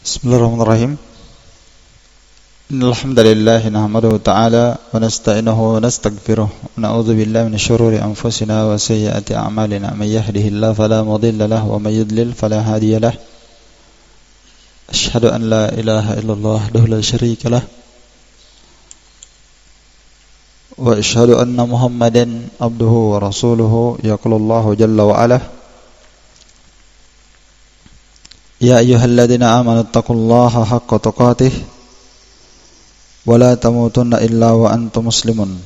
Bismillahirrahmanirrahim. Innal hamdalillah nahmaduhu ta'ala wa nasta'inuhu wa nastaghfiruh wa na'udzu billahi min shururi anfusina wa sayyiati a'malina. May yahdihillahu fala mudilla lahu wa may yudlil fala hadiya lahu. Asyhadu an la ilaha illallah wahdahu la syarika lahu wa asyhadu anna Muhammadan abduhu wa rasuluhu. Yaqulu Allahu jalla wa ala: Ya ayyuhalladzina amanu taqullaha haqqa tuqatih wa la tamutunna illa wa antum muslimun.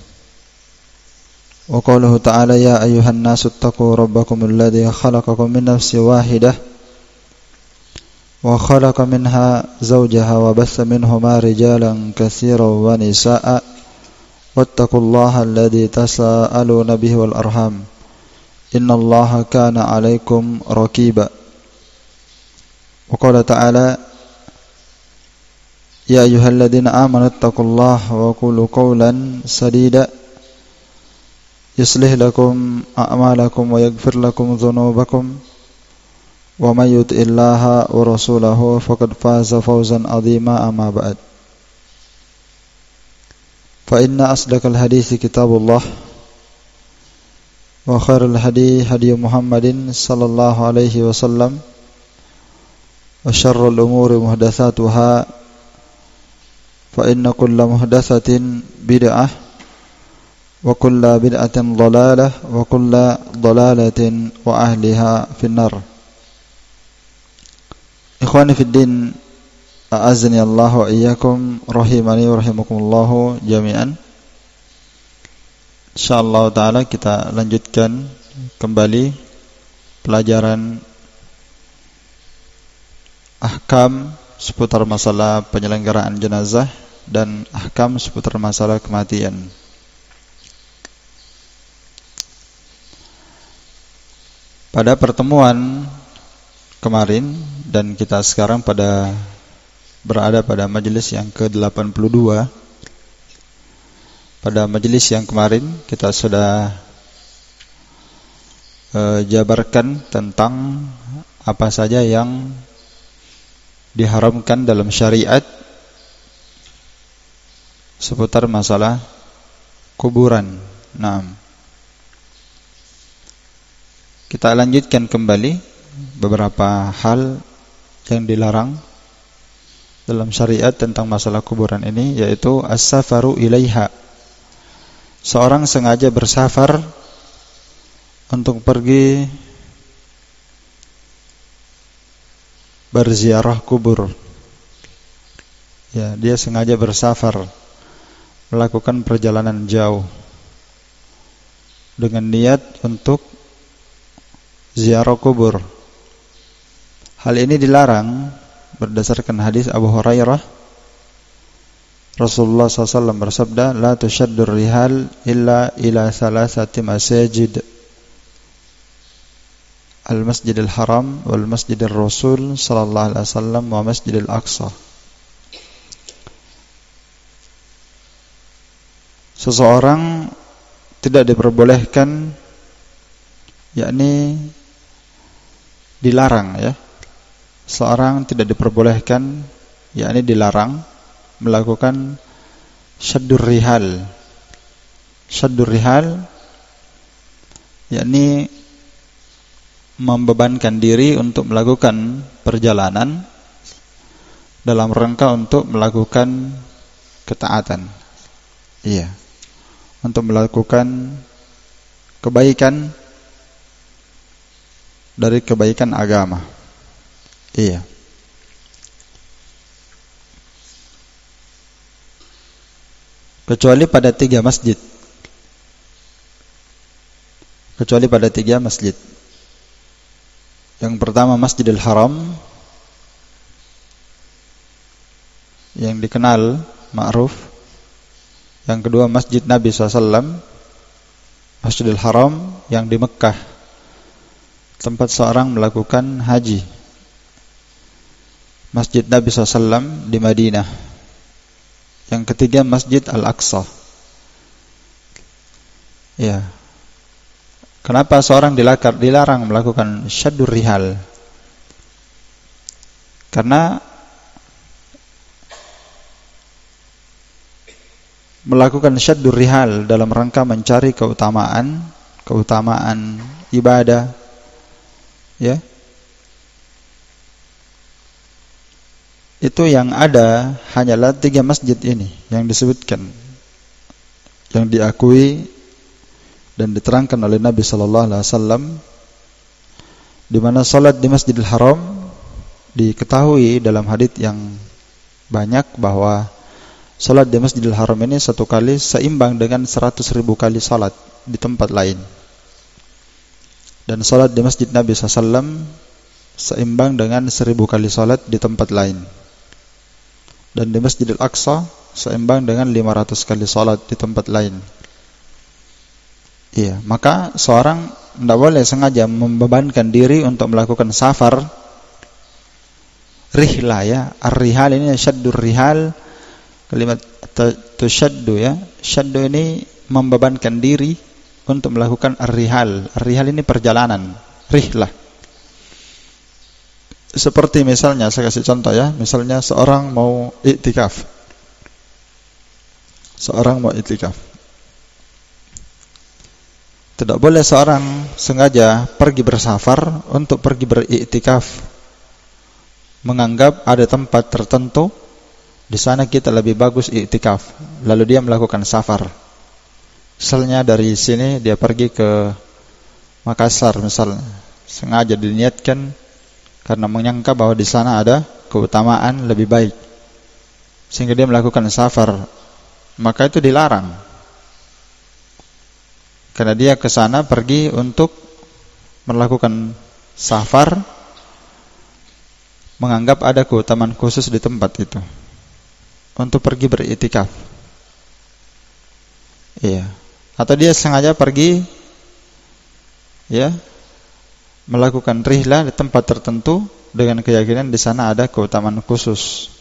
Wa qauluhu ta'ala: Ya ayyuhan nasu taqu rabbakumul ladzi khalaqakum min nafsin wahidah wa khalaqa minha zawjaha wa bassa minhuma rijalan katsiran wa nisaa'a wattaqullaha alladzi tasaaluna bihi wal arham innallaha kana 'alaikum raqiba. Wa qala ta'ala: Ya ayyuhalladzina amanu taqullaha wa qulu qawlan sadida yuslih lakum a'malakum wa yaghfir lakum dhunubakum wa may yuti'illaha wa rasulahu faqad faza fawzan 'azima. Amma ba'd. Fa inna asdaqal hadithi kitabullah wa khairal hadi hadi Muhammadin sallallahu alaihi wasallam wa syarrul umuri muhdatsatuha fa inna kulla muhdatsatin bid'ah wa kulla bid'atin dhalalah wa kulla dhalalatin wa ahliha finnar. Ikhwani fid din, a'azzani Allah wa iyyakum, rahimani wa rahimakumullah jami'an. Insyaallah taala kita lanjutkan kembali pelajaran ahkam seputar masalah penyelenggaraan jenazah dan ahkam seputar masalah kematian. Pada pertemuan kemarin dan kita sekarang berada pada majelis yang ke-82. Pada majelis yang kemarin kita sudah jabarkan tentang apa saja yang diharamkan dalam syariat seputar masalah kuburan. Nah, kita lanjutkan kembali beberapa hal yang dilarang dalam syariat tentang masalah kuburan ini, yaitu as-safaru ilaiha. Seorang sengaja bersafar untuk pergi berziarah kubur. Ya, dia sengaja bersafar, melakukan perjalanan jauh dengan niat untuk ziarah kubur. Hal ini dilarang berdasarkan hadis Abu Hurairah. Rasulullah SAW bersabda: La tushaddur rihal illa ila thalathati masajid, Al-Masjidil Haram wal Masjidil Rasul sallallahu alaihi wasallam wa Masjidil Aqsa. Seseorang tidak diperbolehkan, yakni dilarang, ya. Seorang tidak diperbolehkan, yakni dilarang melakukan syaddur rihal. Syaddur rihal yakni membebankan diri untuk melakukan perjalanan dalam rangka untuk melakukan ketaatan. Iya. Untuk melakukan kebaikan dari kebaikan agama. Iya. Kecuali pada 3 masjid. Kecuali pada 3 masjid. Yang pertama Masjidil Haram, yang dikenal ma'ruf. Yang kedua Masjid Nabi SAW, Masjidil Haram yang di Mekah, tempat seorang melakukan haji. Masjid Nabi SAW di Madinah. Yang ketiga Masjid Al-Aqsa. Ya. Kenapa seorang dilarang melakukan syaddur rihal? Karena melakukan syaddur rihal dalam rangka mencari keutamaan ibadah, ya, itu yang ada hanyalah 3 masjid ini yang disebutkan, yang diakui dan diterangkan oleh Nabi sallallahu alaihi wasallam, di mana salat di Masjidil Haram diketahui dalam hadits yang banyak bahwa salat di Masjidil Haram ini satu kali seimbang dengan 100.000 kali salat di tempat lain. Dan salat di Masjid Nabi SAW seimbang dengan 1.000 kali salat di tempat lain. Dan di Masjidil Aqsa seimbang dengan 500 kali salat di tempat lain. Iya, maka seorang tidak boleh sengaja membebankan diri untuk melakukan safar rihlah, ya. Ar-rihal ini syaddur rihal. Kalimat tusyaddu, ya. Syaddu ini membebankan diri untuk melakukan ar-rihal. Ar-rihal ini perjalanan, rihlah. Seperti misalnya, saya kasih contoh, ya. Misalnya seorang mau iktikaf. Tidak boleh seorang sengaja pergi bersafar untuk pergi beriktikaf, menganggap ada tempat tertentu di sana kita lebih bagus iktikaf, lalu dia melakukan safar. Misalnya dari sini dia pergi ke Makassar misalnya, sengaja diniatkan karena menyangka bahwa di sana ada keutamaan lebih baik, sehingga dia melakukan safar. Maka itu dilarang, karena dia ke sana pergi untuk melakukan safar, menganggap ada keutamaan khusus di tempat itu untuk pergi beriktikaf. Iya. Atau dia sengaja pergi, ya, melakukan rihlah di tempat tertentu dengan keyakinan di sana ada keutamaan khusus.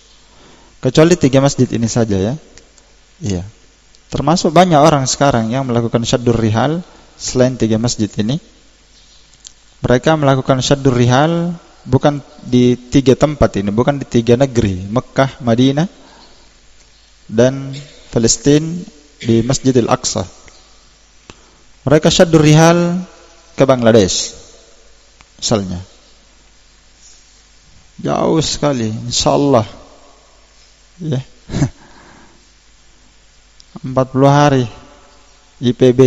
Kecuali 3 masjid ini saja, ya. Iya. Termasuk banyak orang sekarang yang melakukan syaddur rihal selain 3 masjid ini. Mereka melakukan syaddur rihal bukan di 3 tempat ini, bukan di 3 negeri, Mekah, Madinah, dan Palestina, di Masjidil Aqsa. Mereka syaddur rihal ke Bangladesh misalnya, jauh sekali, insyaallah, ya. 40 hari IPB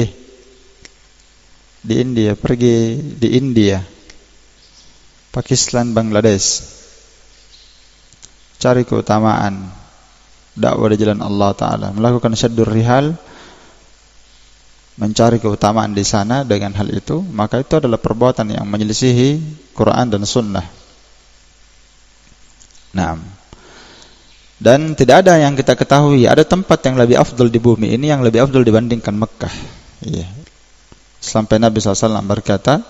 di India, pergi di India, Pakistan, Bangladesh, cari keutamaan dakwah di jalan Allah Ta'ala, melakukan syaddur rihal, mencari keutamaan di sana. Dengan hal itu, maka itu adalah perbuatan yang menyelisihi Quran dan Sunnah. Nah, dan tidak ada yang kita ketahui ada tempat yang lebih afdal di bumi ini, yang lebih afdal dibandingkan Mekah. Iya. Sampai Nabi SAW berkata,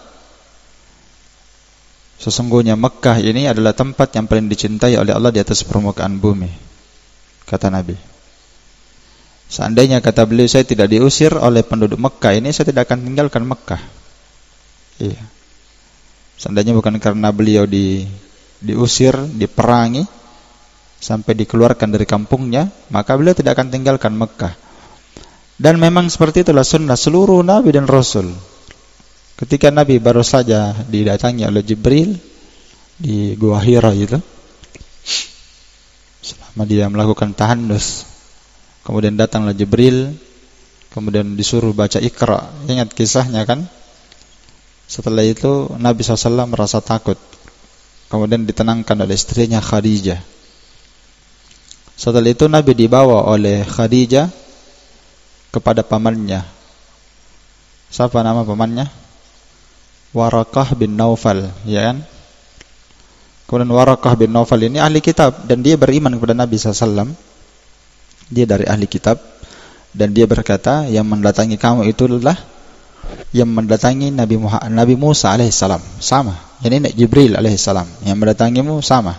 sesungguhnya Mekah ini adalah tempat yang paling dicintai oleh Allah di atas permukaan bumi, kata Nabi. Seandainya, kata beliau, saya tidak diusir oleh penduduk Mekah ini, saya tidak akan tinggalkan Mekah. Iya. Seandainya bukan karena beliau diusir, diperangi, sampai dikeluarkan dari kampungnya, maka beliau tidak akan tinggalkan Mekah. Dan memang seperti itulah sunnah seluruh Nabi dan Rasul. Ketika Nabi baru saja didatangi oleh Jibril di Gua Hira itu, selama dia melakukan tahannus, kemudian datanglah Jibril, kemudian disuruh baca Iqra. Ingat kisahnya kan? Setelah itu Nabi SAW merasa takut, kemudian ditenangkan oleh istrinya Khadijah. Setelah itu Nabi dibawa oleh Khadijah kepada pamannya. Siapa nama pamannya? Warakah bin Naufal, ya kan? Kemudian Warakah bin Naufal ini ahli kitab, dan dia beriman kepada Nabi SAW. Dia dari ahli kitab, dan dia berkata, yang mendatangi kamu itu adalah yang mendatangi Nabi Musa alaihissalam, sama. Ini Jibril alaihissalam, yang mendatangimu sama.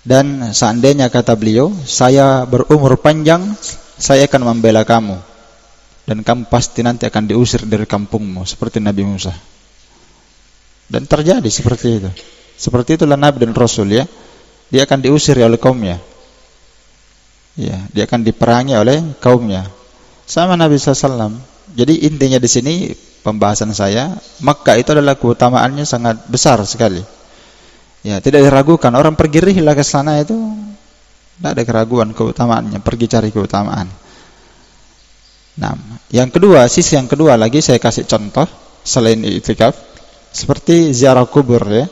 Dan seandainya, kata beliau, saya berumur panjang, saya akan membela kamu, dan kamu pasti nanti akan diusir dari kampungmu seperti Nabi Musa. Dan terjadi seperti itu. Seperti itulah Nabi dan Rasul, ya. Dia akan diusir oleh kaumnya. Ya, dia akan diperangi oleh kaumnya. Sama Nabi SAW. Jadi intinya di sini pembahasan saya, Makkah itu adalah keutamaannya sangat besar sekali. Ya, tidak diragukan. Orang pergi rihlah ke sana itu tidak ada keraguan keutamaannya, pergi cari keutamaan. Nah, yang kedua, sisi yang kedua lagi saya kasih contoh selain i'tikaf, seperti ziarah kubur ya.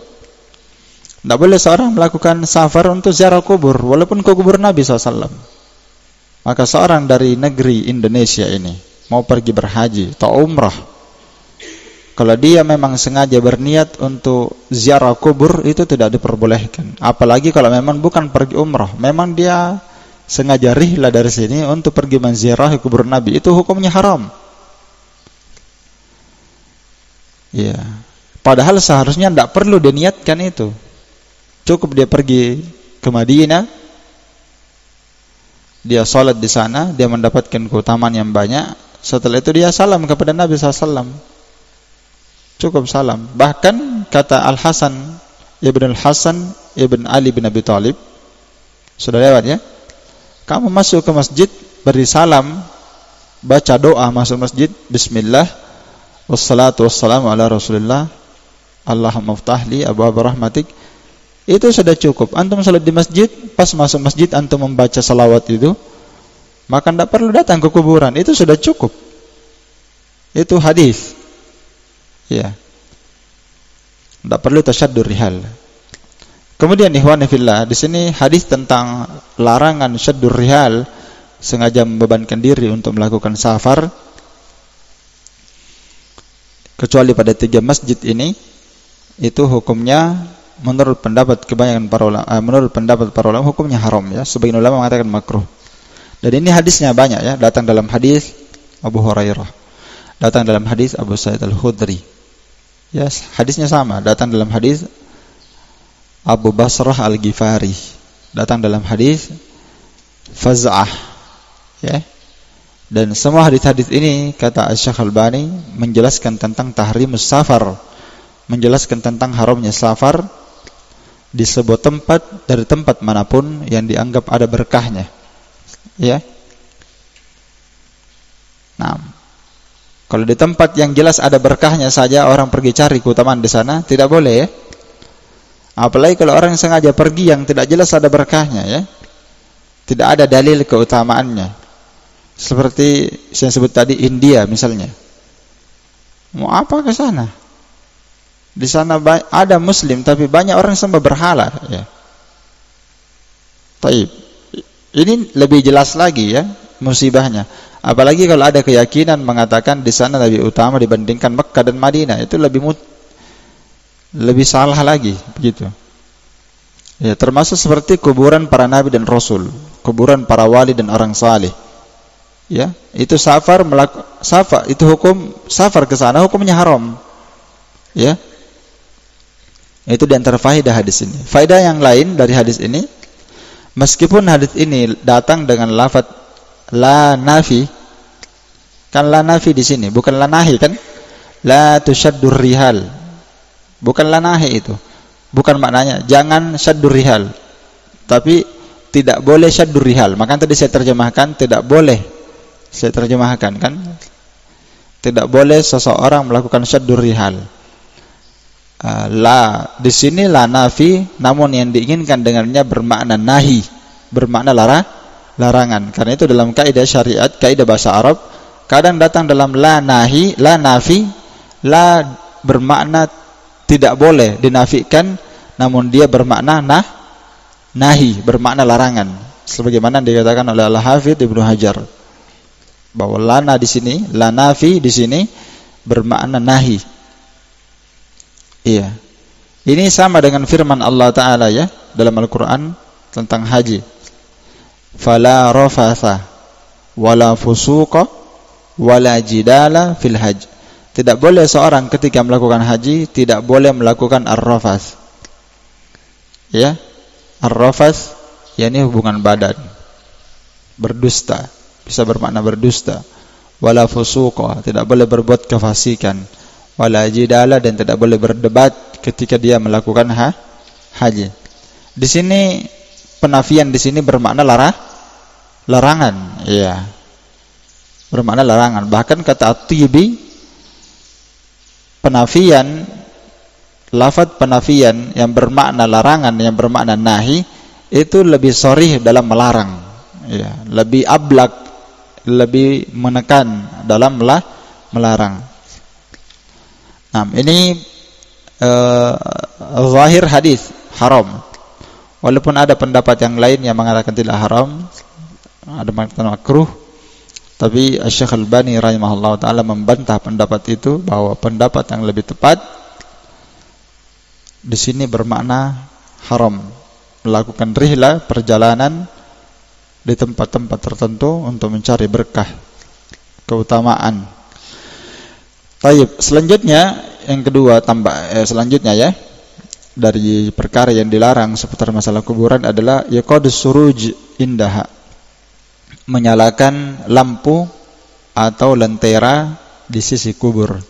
Tidak boleh seorang melakukan safar untuk ziarah kubur, walaupun ke kubur Nabi SAW. Maka seorang dari negeri Indonesia ini mau pergi berhaji atau umrah, kalau dia memang sengaja berniat untuk ziarah kubur, itu tidak diperbolehkan. Apalagi kalau memang bukan pergi umrah, memang dia sengaja rihlah dari sini untuk pergi menziarahi kubur Nabi, itu hukumnya haram. Ya, padahal seharusnya tidak perlu diniatkan itu. Cukup dia pergi ke Madinah, dia sholat di sana, dia mendapatkan keutamaan yang banyak. Setelah itu dia salam kepada Nabi SAW. Cukup salam. Bahkan kata Al-Hasan Ibn Ali bin Abi Thalib, sudah lewat ya, kamu masuk ke masjid, beri salam, baca doa masuk masjid, Bismillah, wassalatu wassalamu ala Rasulillah, Allahumma ftahli abwaab rahmatik. Itu sudah cukup. Antum salat di masjid, pas masuk masjid antum membaca salawat itu, maka tidak perlu datang ke kuburan. Itu sudah cukup. Itu hadis. Ya. Tidak perlu tasyaddur rihal. Kemudian ikhwani fillah, di sini hadis tentang larangan syaddur rihal, sengaja membebankan diri untuk melakukan safar, kecuali pada 3 masjid ini, itu hukumnya menurut pendapat kebanyakan para ulama, hukumnya haram ya. Sebagian ulama mengatakan makruh. Dan ini hadisnya banyak ya, datang dalam hadis Abu Hurairah, datang dalam hadis Abu Sa'id Al-Khudri. Ya, hadisnya sama, datang dalam hadis Abu Basrah Al-Ghifari, datang dalam hadis Faz'ah ya. Dan semua hadis-hadis ini kata Asy-Syaikh Al-Albani menjelaskan tentang tahrimus safar, menjelaskan tentang haramnya safar di sebuah tempat dari tempat manapun yang dianggap ada berkahnya. Ya. Nah, kalau di tempat yang jelas ada berkahnya saja orang pergi cari keutamaan di sana, tidak boleh ya. Apalagi kalau orang sengaja pergi yang tidak jelas ada berkahnya ya. Tidak ada dalil keutamaannya. Seperti saya sebut tadi India misalnya. Mau apa ke sana? Di sana ada muslim tapi banyak orang sembah berhala ya. Taib. Ini lebih jelas lagi ya musibahnya. Apalagi kalau ada keyakinan mengatakan di sana lebih utama dibandingkan Mekah dan Madinah, itu lebih salah lagi begitu. Ya, termasuk seperti kuburan para nabi dan rasul, kuburan para wali dan orang saleh. Ya, itu safar itu hukum safar ke sana hukumnya haram. Ya. Itu di antara faedah hadis ini. Faedah yang lain dari hadis ini, meskipun hadis ini datang dengan lafaz la nafi, kan la nafi di sini, bukan la nahi kan? La tusyaddur rihal. Bukan la nahi itu. Bukan maknanya jangan syaddur rihal. Tapi tidak boleh syaddur rihal. Maka tadi saya terjemahkan tidak boleh. Saya terjemahkan kan? Tidak boleh seseorang melakukan syaddur rihal. La di sini la nafi, namun yang diinginkan dengannya bermakna nahi, bermakna larangan. Karena itu dalam kaidah syariat, kaidah bahasa Arab, kadang datang dalam la nahi, la nafi, la bermakna tidak boleh dinafikan, namun dia bermakna nahi, bermakna larangan. Sebagaimana dikatakan oleh Al-Hafidz Ibnu Hajar bahwa lana di sini, la nafi di sini bermakna nahi. Iya. Ini sama dengan firman Allah Ta'ala ya dalam Al-Quran tentang haji. Fala rafatha wala fusuqa wala jidala fil hajj. Tidak boleh seorang ketika melakukan haji tidak boleh melakukan ar-rafath. Ya. Ar-rafath yakni hubungan badan. Berdusta, bisa bermakna berdusta. Wala fusuqa, tidak boleh berbuat kefasikan. Wala jidala, dan tidak boleh berdebat ketika dia melakukan haji. Di sini penafian di sini bermakna larangan, ya. Bermakna larangan. Bahkan kata At-Tibi, penafian, lafaz penafian yang bermakna larangan, yang bermakna nahi, itu lebih sharih dalam melarang, ya, lebih ablak, lebih menekan dalam melarang. Nah, ini zahir hadis haram. Walaupun ada pendapat yang lain yang mengatakan tidak haram, ada mengatakan makruh, tapi Syekh Al-Albani rahimahullah taala membantah pendapat itu, bahwa pendapat yang lebih tepat di sini bermakna haram, melakukan rihlah, perjalanan di tempat-tempat tertentu untuk mencari berkah, keutamaan. Baik, selanjutnya yang kedua selanjutnya ya, dari perkara yang dilarang seputar masalah kuburan adalah yaqadus suruj indaha, menyalakan lampu atau lentera di sisi kubur.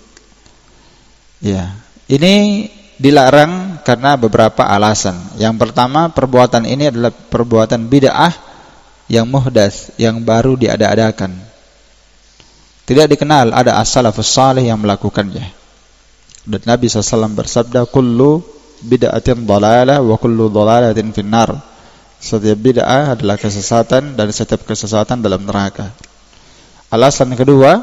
Ya, ini dilarang karena beberapa alasan. Yang pertama, perbuatan ini adalah perbuatan bid'ah yang muhdats, yang baru diada-adakan. Tidak dikenal ada as-salafus salih yang melakukannya. Dan Nabi SAW bersabda, kullu bid'atin dhalalah wa kullu dhalalatin finnar. Setiap bid'ah adalah kesesatan dan setiap kesesatan dalam neraka. Alasan kedua,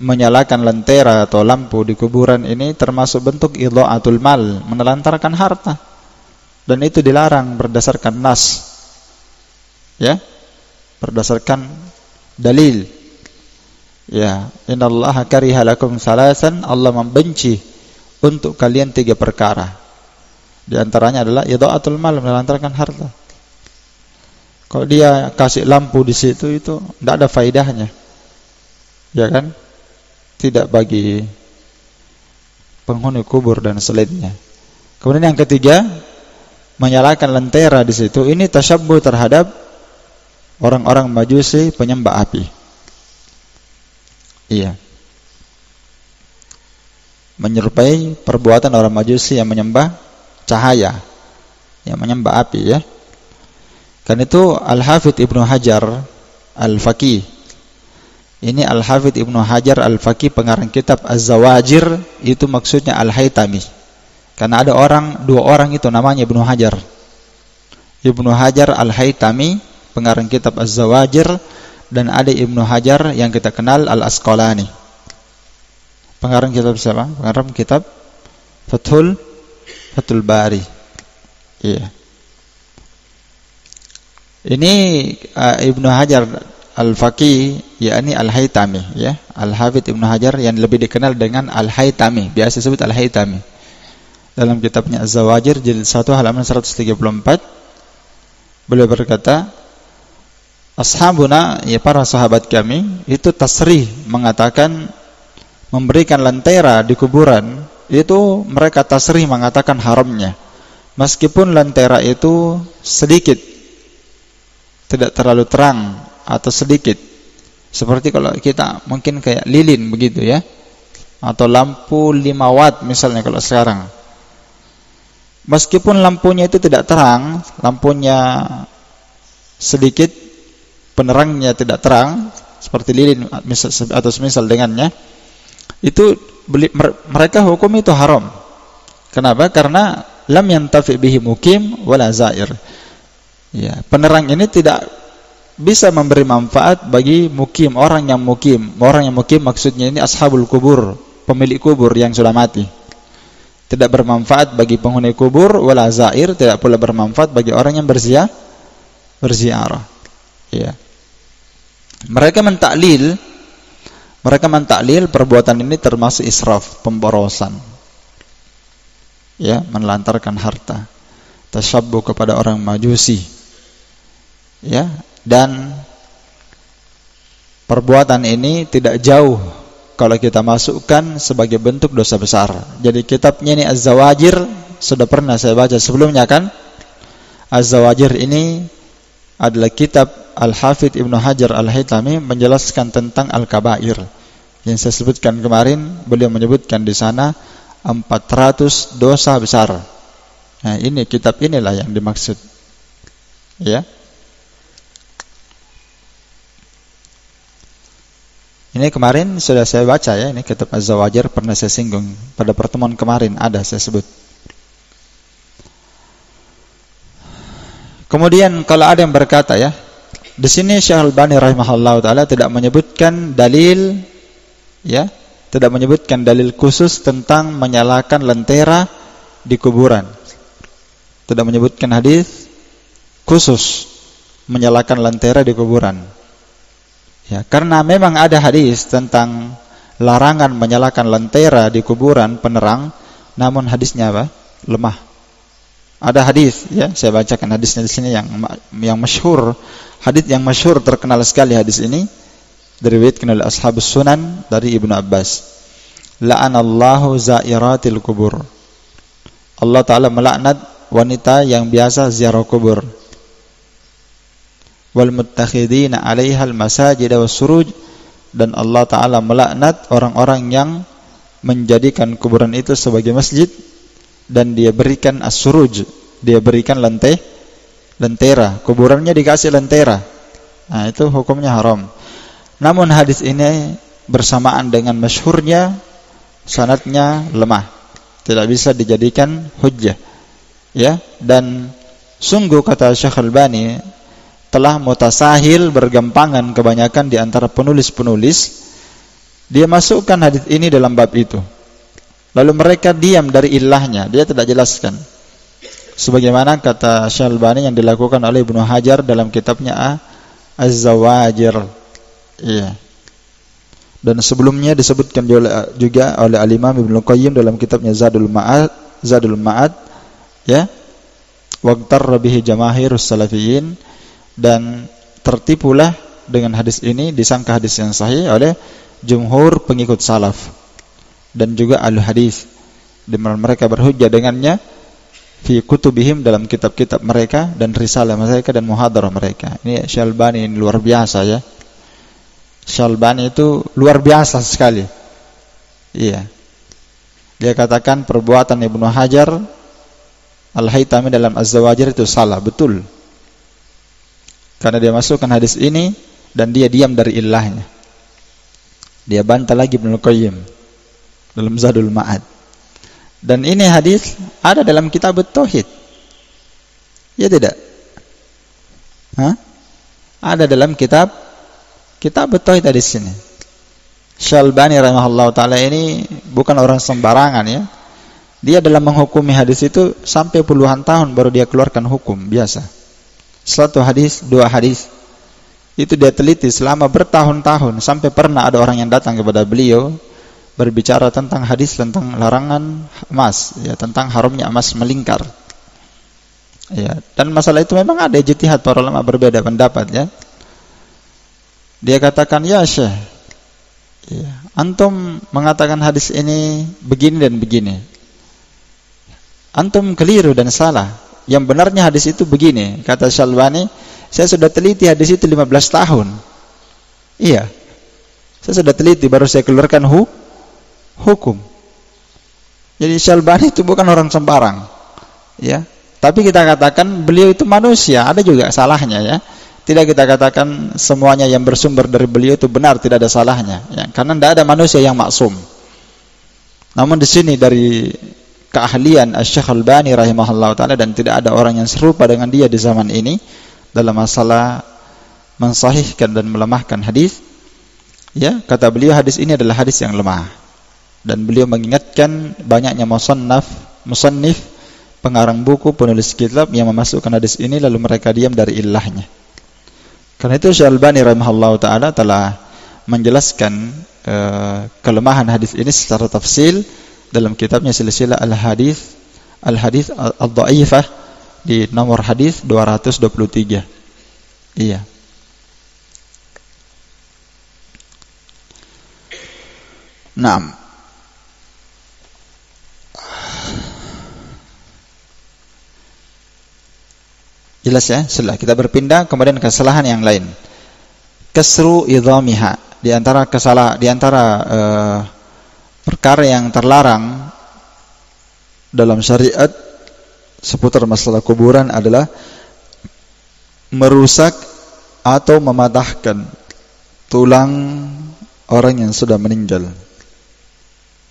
menyalakan lentera atau lampu di kuburan ini termasuk bentuk idha'atul mal, menelantarkan harta. Dan itu dilarang berdasarkan nas. Ya. Berdasarkan dalil. Ya, innallaha kariha lakum salasan, Allah membenci untuk kalian 3 perkara. Di antaranya adalah idha'atul mal, menelantarkan harta. Kalau dia kasih lampu di situ, itu tidak ada faedahnya. Ya kan? Tidak bagi penghuni kubur dan selainnya. Kemudian yang ketiga, menyalakan lentera di situ, ini tasyabbuh terhadap orang-orang Majusi penyembah api. Iya. Menyerupai perbuatan orang Majusi yang menyembah cahaya, yang menyembah api, ya. Kan itu Al-Hafidz Ibnu Hajar Al-Faqih. Ini Al-Hafidz Ibnu Hajar Al-Faqih, pengarang kitab Az-Zawajir, itu maksudnya Al-Haytami. Karena ada 2 orang itu namanya Ibnu Hajar. Ibnu Hajar Al-Haytami, pengarang kitab Az-Zawajir, dan ada Ibnu Hajar yang kita kenal Al-Asqalani. Pengarang kitab siapa? Pengarang kitab Fathul Bari. Iya. Ini Ibnu Hajar Al-Faqih, yakni Al-Haytami, ya. Al-Hafidz Ibnu Hajar yang lebih dikenal dengan Al-Haytami, biasa disebut Al-Haytami. Dalam kitabnya Az-Zawajir jilid 1 halaman 134, beliau berkata, ashabuna, ya para sahabat kami, itu tasrih mengatakan memberikan lentera di kuburan, itu mereka tasrih mengatakan haramnya. Meskipun lentera itu sedikit, tidak terlalu terang atau sedikit. Seperti kalau kita mungkin kayak lilin begitu, ya. Atau lampu 5 watt misalnya kalau sekarang. Meskipun lampunya itu tidak terang, lampunya sedikit, penerangnya tidak terang seperti lilin atau semisal dengannya, itu mereka hukum itu haram. Kenapa? Karena lam yantafi bihi mukim wala zair. Ya, penerang ini tidak bisa memberi manfaat bagi mukim, orang yang mukim. Orang yang mukim maksudnya ini ashabul kubur, pemilik kubur yang sudah mati. Tidak bermanfaat bagi penghuni kubur, wala zair, tidak pula bermanfaat bagi orang yang berziarah. Ya. Mereka mentaklil perbuatan ini termasuk israf, pemborosan. Ya, menelantarkan harta. Tasyabbuh kepada orang Majusi. Ya, dan perbuatan ini tidak jauh kalau kita masukkan sebagai bentuk dosa besar. Jadi kitabnya ini Az-Zawajir sudah pernah saya baca sebelumnya kan? Az-Zawajir ini adalah kitab Al-Hafidz Ibnu Hajar Al-Haytami menjelaskan tentang Al-Kabair. Yang saya sebutkan kemarin, beliau menyebutkan di sana 400 dosa besar. Nah, ini kitab inilah yang dimaksud. Ya. Ini kemarin sudah saya baca ya, ini kitab Az-Zawajir pernah saya singgung pada pertemuan kemarin, ada saya sebut. Kemudian kalau ada yang berkata ya, di sini Syekh Al-Albani rahimahullah taala tidak menyebutkan dalil ya, tidak menyebutkan dalil khusus tentang menyalakan lentera di kuburan. Tidak menyebutkan hadis khusus menyalakan lentera di kuburan. Ya, karena memang ada hadis tentang larangan menyalakan lentera di kuburan penerang, namun hadisnya apa? Lemah. Ada hadis ya, saya bacakan hadisnya di sini yang masyhur, hadis yang masyhur terkenal sekali hadis ini diriwayatkan oleh Ashabus Sunan dari Ibnu Abbas. La'anallahu zairatil kubur. Allah Ta'ala melaknat wanita yang biasa ziarah kubur. Wal muttakhidina 'alaihal masajid was-suruj, dan Allah Ta'ala melaknat orang-orang yang menjadikan kuburan itu sebagai masjid dan dia berikan as-suruj, dia berikan lentera, kuburannya dikasih lentera. Nah, itu hukumnya haram. Namun hadis ini bersamaan dengan masyhurnya sanadnya lemah, tidak bisa dijadikan hujjah. Ya, dan sungguh kata Syekh Al-Albani telah mutasahil bergampangan kebanyakan di antara penulis-penulis, dia masukkan hadis ini dalam bab itu. Lalu mereka diam dari ilahnya, dia tidak jelaskan. Sebagaimana kata Syekh Al-Albani yang dilakukan oleh Ibnu Hajar dalam kitabnya Az-Zawajir. Iya. Dan sebelumnya disebutkan juga oleh Al-Imam Ibnu Qayyim dalam kitabnya Zadul Ma'ad, ya. Waqtar bihi jamaahirus salafiyyin, dan tertipulah dengan hadis ini, disangka hadis yang sahih oleh jumhur pengikut salaf dan juga ahli hadis, di mana mereka berhujjah dengannya fi kutubihim, dalam kitab-kitab mereka dan risalah mereka dan muhadarah mereka. Ini Syekh Al-Albani ini luar biasa ya. Syekh Al-Albani itu luar biasa sekali. Iya. Dia katakan perbuatan Ibnu Hajar Al-Haytami dalam Az-Zawajir itu salah, betul. Karena dia masukkan hadis ini dan dia diam dari ilahnya. Dia bantah lagi Ibnu Qayyim dalam Zadul Ma'ad. Dan ini hadis ada dalam kitab Tauhid. Ya tidak? Hah? Ada dalam kitab Tauhid di sini. Syekh Al-Albani rahimahullah taala ini bukan orang sembarangan ya. Dia dalam menghukumi hadis itu sampai puluhan tahun baru dia keluarkan hukum biasa. Satu hadis, dua hadis, itu dia teliti selama bertahun-tahun, sampai pernah ada orang yang datang kepada beliau berbicara tentang hadis tentang larangan emas, ya, tentang haramnya emas melingkar. Ya, dan masalah itu memang ada ijtihad para ulama berbeda pendapat ya. Dia katakan, ya Syekh, ya, antum mengatakan hadis ini begini dan begini. Antum keliru dan salah. Yang benarnya hadis itu begini, kata Syekh Al-Albani, saya sudah teliti hadis itu 15 tahun. Iya. Saya sudah teliti baru saya keluarkan hukum. Jadi Syekh Al-Albani itu bukan orang sembarang. Ya. Tapi kita katakan beliau itu manusia, ada juga salahnya ya. Tidak kita katakan semuanya yang bersumber dari beliau itu benar, tidak ada salahnya ya. Karena tidak ada manusia yang maksum. Namun di sini dari keahlian Syekh Al-Albani rahimahullah ta'ala, dan tidak ada orang yang serupa dengan dia di zaman ini dalam masalah mensahihkan dan melemahkan hadis. Ya, kata beliau hadis ini adalah hadis yang lemah. Dan beliau mengingatkan banyaknya musannif, pengarang buku, penulis kitab yang memasukkan hadis ini lalu mereka diam dari ilahnya. Karena itu Syekh Al-Albani rahimahullah ta'ala telah menjelaskan kelemahan hadis ini secara tafsil dalam kitabnya Silsilah Al-Hadis Al-Dhaifah di nomor hadis 223. Iya. Naam. Jelas ya? Setelah kita berpindah kemudian kesalahan yang lain. Kasru idhamiha, di antara perkara yang terlarang dalam syariat seputar masalah kuburan adalah merusak atau mematahkan tulang orang yang sudah meninggal.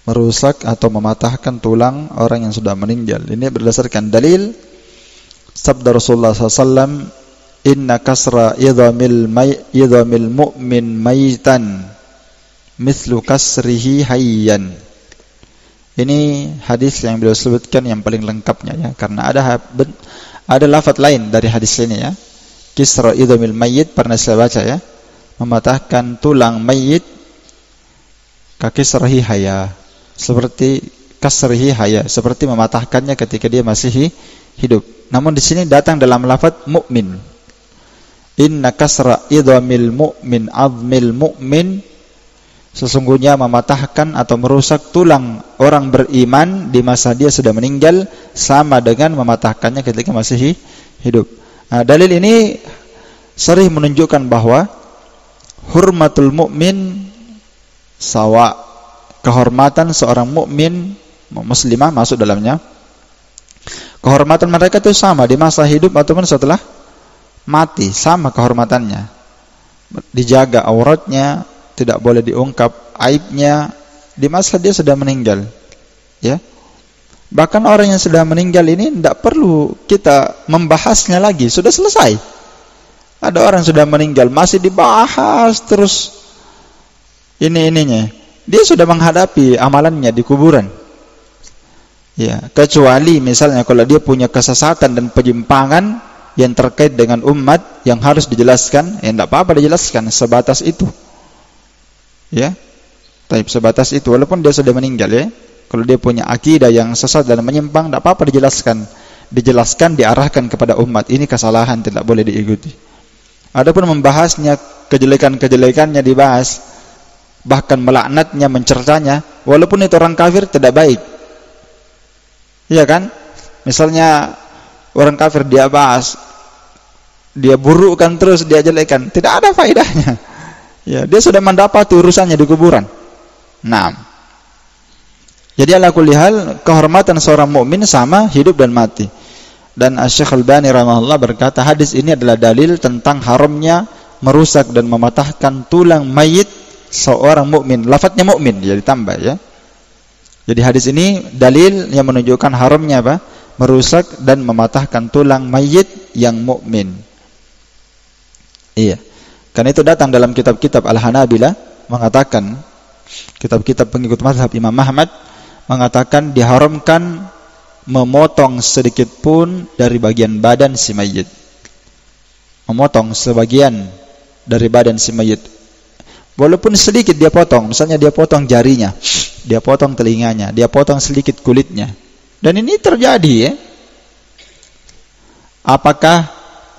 Merusak atau mematahkan tulang orang yang sudah meninggal. Ini berdasarkan dalil sabda Rasulullah SAW, inna kasra idhamil mu'min mayitan mislu kasrihi hayyan. Ini hadis yang beliau sebutkan yang paling lengkapnya ya, karena ada lafaz lain dari hadis ini ya. Kisra idhamil mayyit pernah saya baca ya, mematahkan tulang mayit kakisrahi haya, seperti kasrihi haya, seperti mematahkannya ketika dia masih hidup. Namun di sini datang dalam lafaz mukmin. Inna kasra idhamil mu'min azmil mu'min, sesungguhnya mematahkan atau merusak tulang orang beriman di masa dia sudah meninggal sama dengan mematahkannya ketika masih hidup. Nah, dalil ini sering menunjukkan bahwa hurmatul mukmin sawa, kehormatan seorang mukmin muslimah masuk dalamnya. Kehormatan mereka itu sama di masa hidup ataupun setelah mati, sama kehormatannya. Dijaga auratnya, tidak boleh diungkap aibnya di masa dia sudah meninggal. Ya. Bahkan orang yang sudah meninggal ini tidak perlu kita membahasnya lagi, sudah selesai. Ada orang sudah meninggal masih dibahas terus ininya. Dia sudah menghadapi amalannya di kuburan. Ya, kecuali misalnya kalau dia punya kesesatan dan penyimpangan yang terkait dengan umat yang harus dijelaskan, ya tidak apa-apa dijelaskan sebatas itu. Ya, tapi sebatas itu walaupun dia sudah meninggal ya. Kalau dia punya akidah yang sesat dan menyimpang, tidak apa-apa dijelaskan, diarahkan kepada umat. Ini kesalahan, tidak boleh diikuti. Adapun membahasnya, kejelekan-kejelekannya dibahas, bahkan melaknatnya, mencercanya, walaupun itu orang kafir, tidak baik. Iya kan? Misalnya orang kafir dia bahas, dia burukkan terus, dia jelekkan, tidak ada faedahnya. Ya, dia sudah mendapat urusannya di kuburan. Nah, jadi ala kulli hal kehormatan seorang mukmin sama hidup dan mati. Dan Asy-Syaikh Al-Albani rahimahullah berkata, hadis ini adalah dalil tentang haramnya merusak dan mematahkan tulang mayit seorang mukmin. Lafadznya mukmin ya ditambah ya. Jadi hadis ini dalil yang menunjukkan haramnya apa? Merusak dan mematahkan tulang mayit yang mukmin. Iya. Karena itu datang dalam kitab-kitab Al-Hanabilah mengatakan, kitab-kitab pengikut mazhab Imam Ahmad mengatakan diharamkan memotong sedikit pun dari bagian badan si mayit. Memotong sebagian dari badan si mayit. Walaupun sedikit dia potong, misalnya dia potong jarinya, dia potong telinganya, dia potong sedikit kulitnya. Dan ini terjadi ya. Apakah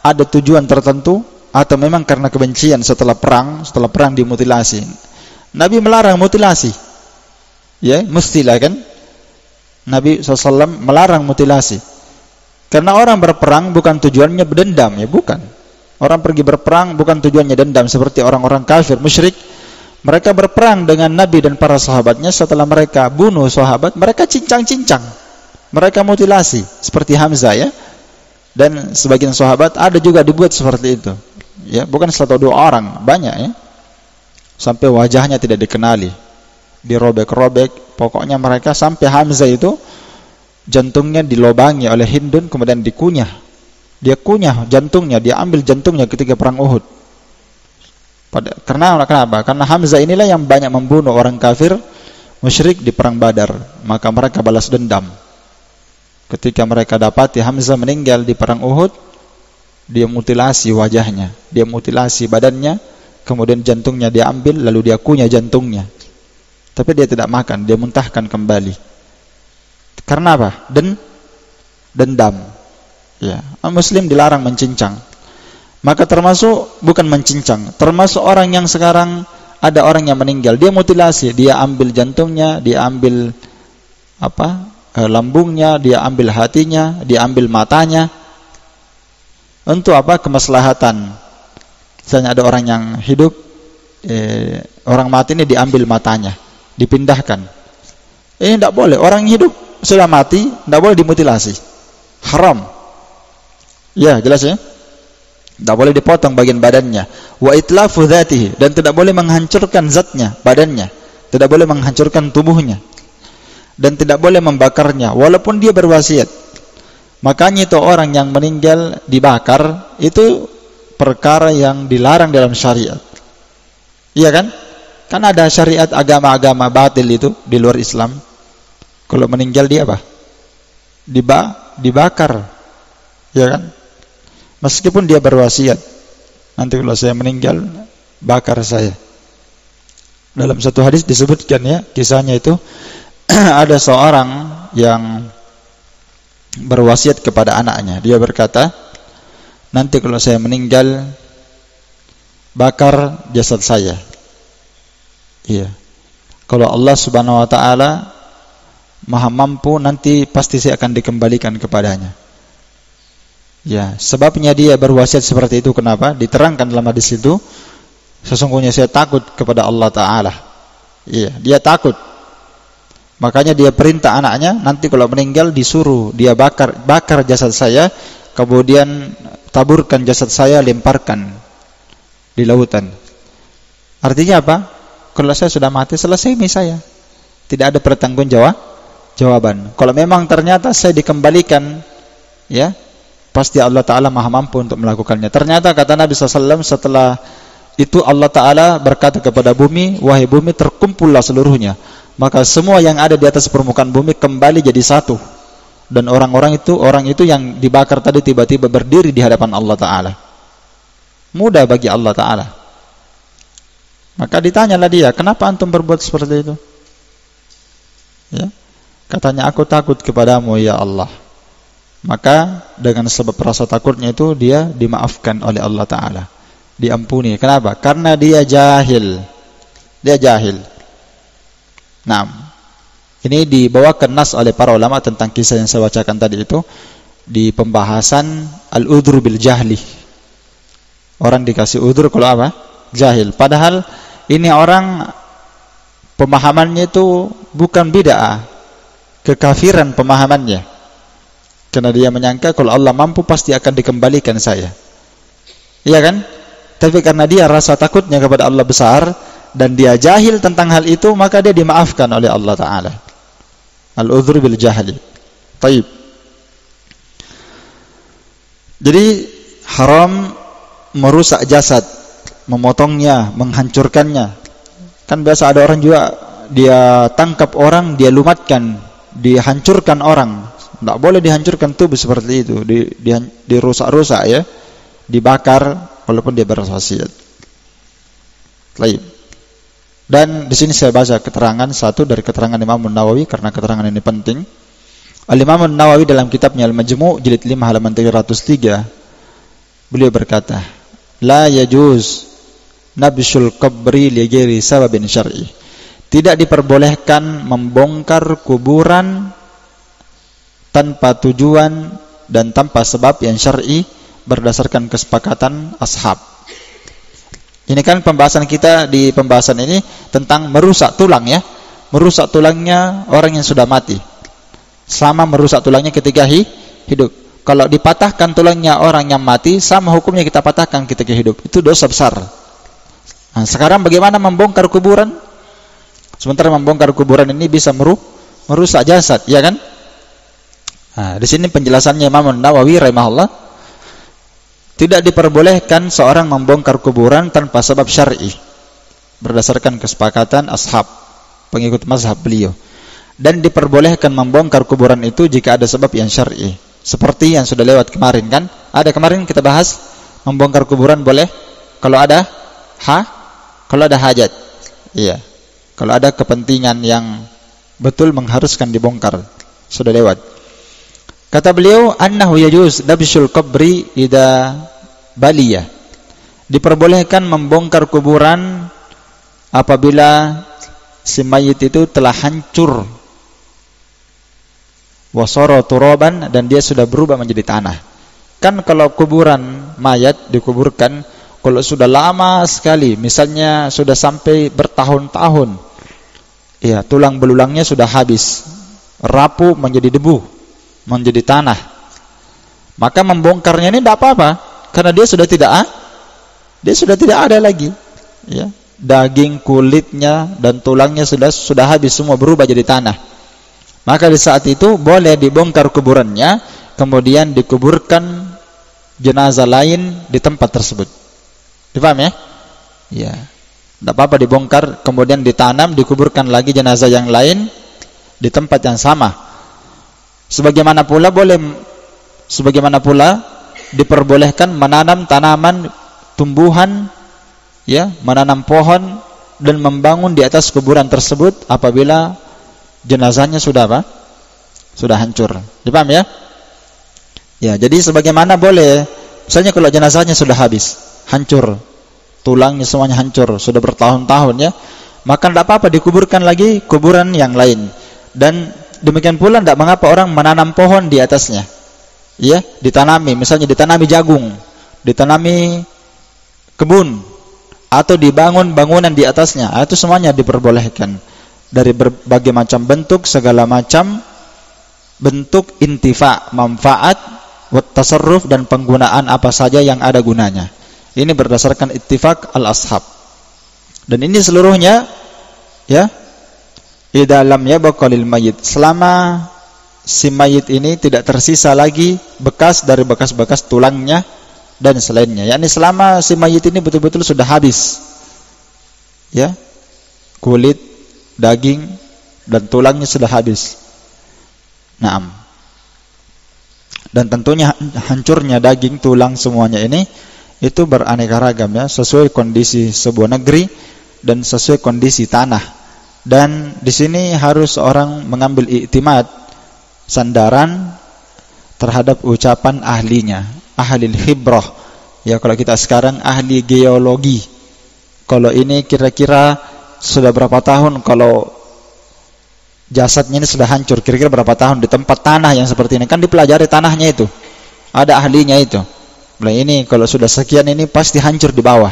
ada tujuan tertentu atau memang karena kebencian setelah perang dimutilasi? Nabi melarang mutilasi. Ya, mestilah kan? Nabi SAW melarang mutilasi. Karena orang berperang bukan tujuannya berdendam, ya bukan. Orang pergi berperang bukan tujuannya dendam seperti orang-orang kafir, musyrik. Mereka berperang dengan Nabi dan para sahabatnya, setelah mereka bunuh sahabat, mereka cincang-cincang. Mereka mutilasi seperti Hamzah ya. Dan sebagian sahabat ada juga dibuat seperti itu. Ya, bukan satu dua orang, banyak ya. Sampai wajahnya tidak dikenali. Dirobek-robek, pokoknya mereka sampai Hamzah itu jantungnya dilobangi oleh Hindun, kemudian dikunyah. Dia kunyah jantungnya, dia ambil jantungnya ketika perang Uhud. Kenapa? Karena Hamzah inilah yang banyak membunuh orang kafir musyrik di perang Badar, maka mereka balas dendam. Ketika mereka dapati Hamzah meninggal di perang Uhud, dia mutilasi wajahnya, dia mutilasi badannya, kemudian jantungnya dia ambil, lalu dia kunyah jantungnya. Tapi dia tidak makan, dia muntahkan kembali. Karena apa? Dendam. Ya, muslim dilarang mencincang. Maka termasuk bukan mencincang, termasuk orang yang sekarang ada orang yang meninggal, dia mutilasi, dia ambil jantungnya, dia ambil lambungnya, dia ambil hatinya, dia ambil matanya. Untuk apa? Kemaslahatan. Misalnya ada orang yang hidup, orang mati ini diambil matanya, dipindahkan. Ini tidak boleh. Orang hidup sudah mati, tidak boleh dimutilasi. Haram. Ya, jelas ya? Tidak boleh dipotong bagian badannya. Wa itlafu dzatihi, dan tidak boleh menghancurkan zatnya, badannya. Tidak boleh menghancurkan tubuhnya. Dan tidak boleh membakarnya walaupun dia berwasiat. Makanya itu orang yang meninggal dibakar itu perkara yang dilarang dalam syariat. Iya kan? Kan ada syariat agama-agama batil itu di luar Islam. Kalau meninggal dia apa? Dibakar. Ya kan? Meskipun dia berwasiat, nanti kalau saya meninggal, bakar saya. Dalam satu hadis disebutkan ya, kisahnya itu ada seorang yang berwasiat kepada anaknya. Dia berkata, nanti kalau saya meninggal, bakar jasad saya. Iya. Kalau Allah Subhanahu wa taala Maha mampu, nanti pasti saya akan dikembalikan kepadanya. Ya, sebabnya dia berwasiat seperti itu kenapa? Diterangkan dalam hadis itu, sesungguhnya saya takut kepada Allah Ta'ala. Iya, dia takut. Makanya dia perintah anaknya, nanti kalau meninggal disuruh dia bakar jasad saya, kemudian taburkan jasad saya, lemparkan di lautan. Artinya apa? Kalau saya sudah mati, selesai nih saya. Tidak ada pertanggungjawaban. Kalau memang ternyata saya dikembalikan, ya, pasti Allah Ta'ala Maha mampu untuk melakukannya. Ternyata kata Nabi SAW, setelah itu Allah Ta'ala berkata kepada bumi, wahai bumi, terkumpullah seluruhnya. Maka semua yang ada di atas permukaan bumi kembali jadi satu. Dan orang itu yang dibakar tadi tiba-tiba berdiri di hadapan Allah Ta'ala. Mudah bagi Allah Ta'ala. Maka ditanyalah dia, kenapa antum berbuat seperti itu? Ya, katanya, aku takut kepadamu ya Allah. Maka dengan sebab rasa takutnya itu dia dimaafkan oleh Allah Ta'ala, diampuni. Kenapa? Karena dia jahil. Dia jahil. Nah, ini dibawakan nas oleh para ulama tentang kisah yang saya bacakan tadi itu di pembahasan al-udhru bil jahli. Orang dikasih udhur kalau apa? Jahil. Padahal ini orang pemahamannya itu bukan bid'ah, kekafiran pemahamannya. Karena dia menyangka kalau Allah mampu pasti akan dikembalikan saya. Iya kan? Tapi karena dia rasa takutnya kepada Allah besar dan dia jahil tentang hal itu, maka dia dimaafkan oleh Allah Ta'ala. Al-udhru bil jahli. Taib. Jadi haram merusak jasad, memotongnya, menghancurkannya. Kan biasa ada orang juga, dia tangkap orang, dia lumatkan, dihancurkan orang. Tidak boleh dihancurkan tubuh seperti itu, dirusak-rusak ya, dibakar walaupun dia berwasiat. Baik. Dan di sini saya baca keterangan satu dari keterangan Imam Nawawi karena keterangan ini penting. Al-Imam Nawawi dalam kitabnya Al-Majmu' jilid 5 halaman 303 beliau berkata, la yajuz nabshul qabri li ghairi sababin syar'i. Tidak diperbolehkan membongkar kuburan tanpa tujuan dan tanpa sebab yang syar'i berdasarkan kesepakatan ashab. Ini kan pembahasan kita di pembahasan ini tentang merusak tulang ya. Merusak tulangnya orang yang sudah mati. Sama merusak tulangnya ketika hidup. Kalau dipatahkan tulangnya orang yang mati, sama hukumnya kita patahkan ketika hidup. Itu dosa besar. Nah, sekarang bagaimana membongkar kuburan? Sementara membongkar kuburan ini bisa merusak jasad, ya kan? Nah, di sini penjelasannya Imam Nawawi rahimahullah, tidak diperbolehkan seorang membongkar kuburan tanpa sebab syar'i berdasarkan kesepakatan ashab, pengikut mazhab beliau. Dan diperbolehkan membongkar kuburan itu jika ada sebab yang syar'i. Seperti yang sudah lewat kemarin kan? Ada kemarin kita bahas membongkar kuburan boleh kalau ada hajat. Iya. Kalau ada kepentingan yang betul mengharuskan dibongkar. Sudah lewat. Kata beliau, annahu yajuz nabshul qabri idza baliya. Diperbolehkan membongkar kuburan apabila si mayit itu telah hancur, wasara turaban, dan dia sudah berubah menjadi tanah. Kan kalau kuburan mayat dikuburkan, kalau sudah lama sekali, misalnya sudah sampai bertahun-tahun, ya tulang belulangnya sudah habis, rapuh menjadi debu, menjadi tanah, maka membongkarnya ini tidak apa-apa. Karena dia sudah tidak ada lagi, ya. Daging, kulitnya dan tulangnya sudah habis semua, berubah jadi tanah. Maka di saat itu boleh dibongkar kuburannya, kemudian dikuburkan jenazah lain di tempat tersebut. Dipaham ya? Ya. Tidak apa-apa dibongkar, kemudian ditanam, dikuburkan lagi jenazah yang lain di tempat yang sama. Sebagaimana pula diperbolehkan menanam tanaman, tumbuhan, ya, menanam pohon dan membangun di atas kuburan tersebut apabila jenazahnya sudah apa? Sudah hancur. Dipaham ya? Ya, jadi sebagaimana boleh, misalnya kalau jenazahnya sudah habis, hancur, tulangnya semuanya hancur, sudah bertahun-tahun ya, maka tidak apa-apa dikuburkan lagi kuburan yang lain. Dan demikian pula tidak mengapa orang menanam pohon di atasnya, ya, ditanami, misalnya ditanami jagung, ditanami kebun, atau dibangun bangunan di atasnya. Itu semuanya diperbolehkan dari berbagai macam bentuk, segala macam bentuk intifa, manfaat, tasarruf dan penggunaan apa saja yang ada gunanya. Ini berdasarkan ittifaq al-ashab. Dan ini seluruhnya, ya, idza lam yabqa lil mayyit, selama si mayit ini tidak tersisa lagi bekas dari bekas-bekas tulangnya dan selainnya. Yakni selama si mayit ini betul-betul sudah habis, ya, kulit, daging dan tulangnya sudah habis. Naam. Dan tentunya hancurnya daging, tulang, semuanya ini itu beraneka ragam, ya, sesuai kondisi sebuah negeri dan sesuai kondisi tanah. Dan di sini harus orang mengambil iktimad, sandaran terhadap ucapan ahlinya, ahli khibrah. Ya, kalau kita sekarang ahli geologi. Kalau ini kira-kira sudah berapa tahun, kalau jasadnya ini sudah hancur, kira-kira berapa tahun di tempat tanah yang seperti ini, kan dipelajari tanahnya itu, ada ahlinya itu. Nah, ini kalau sudah sekian ini pasti hancur di bawah.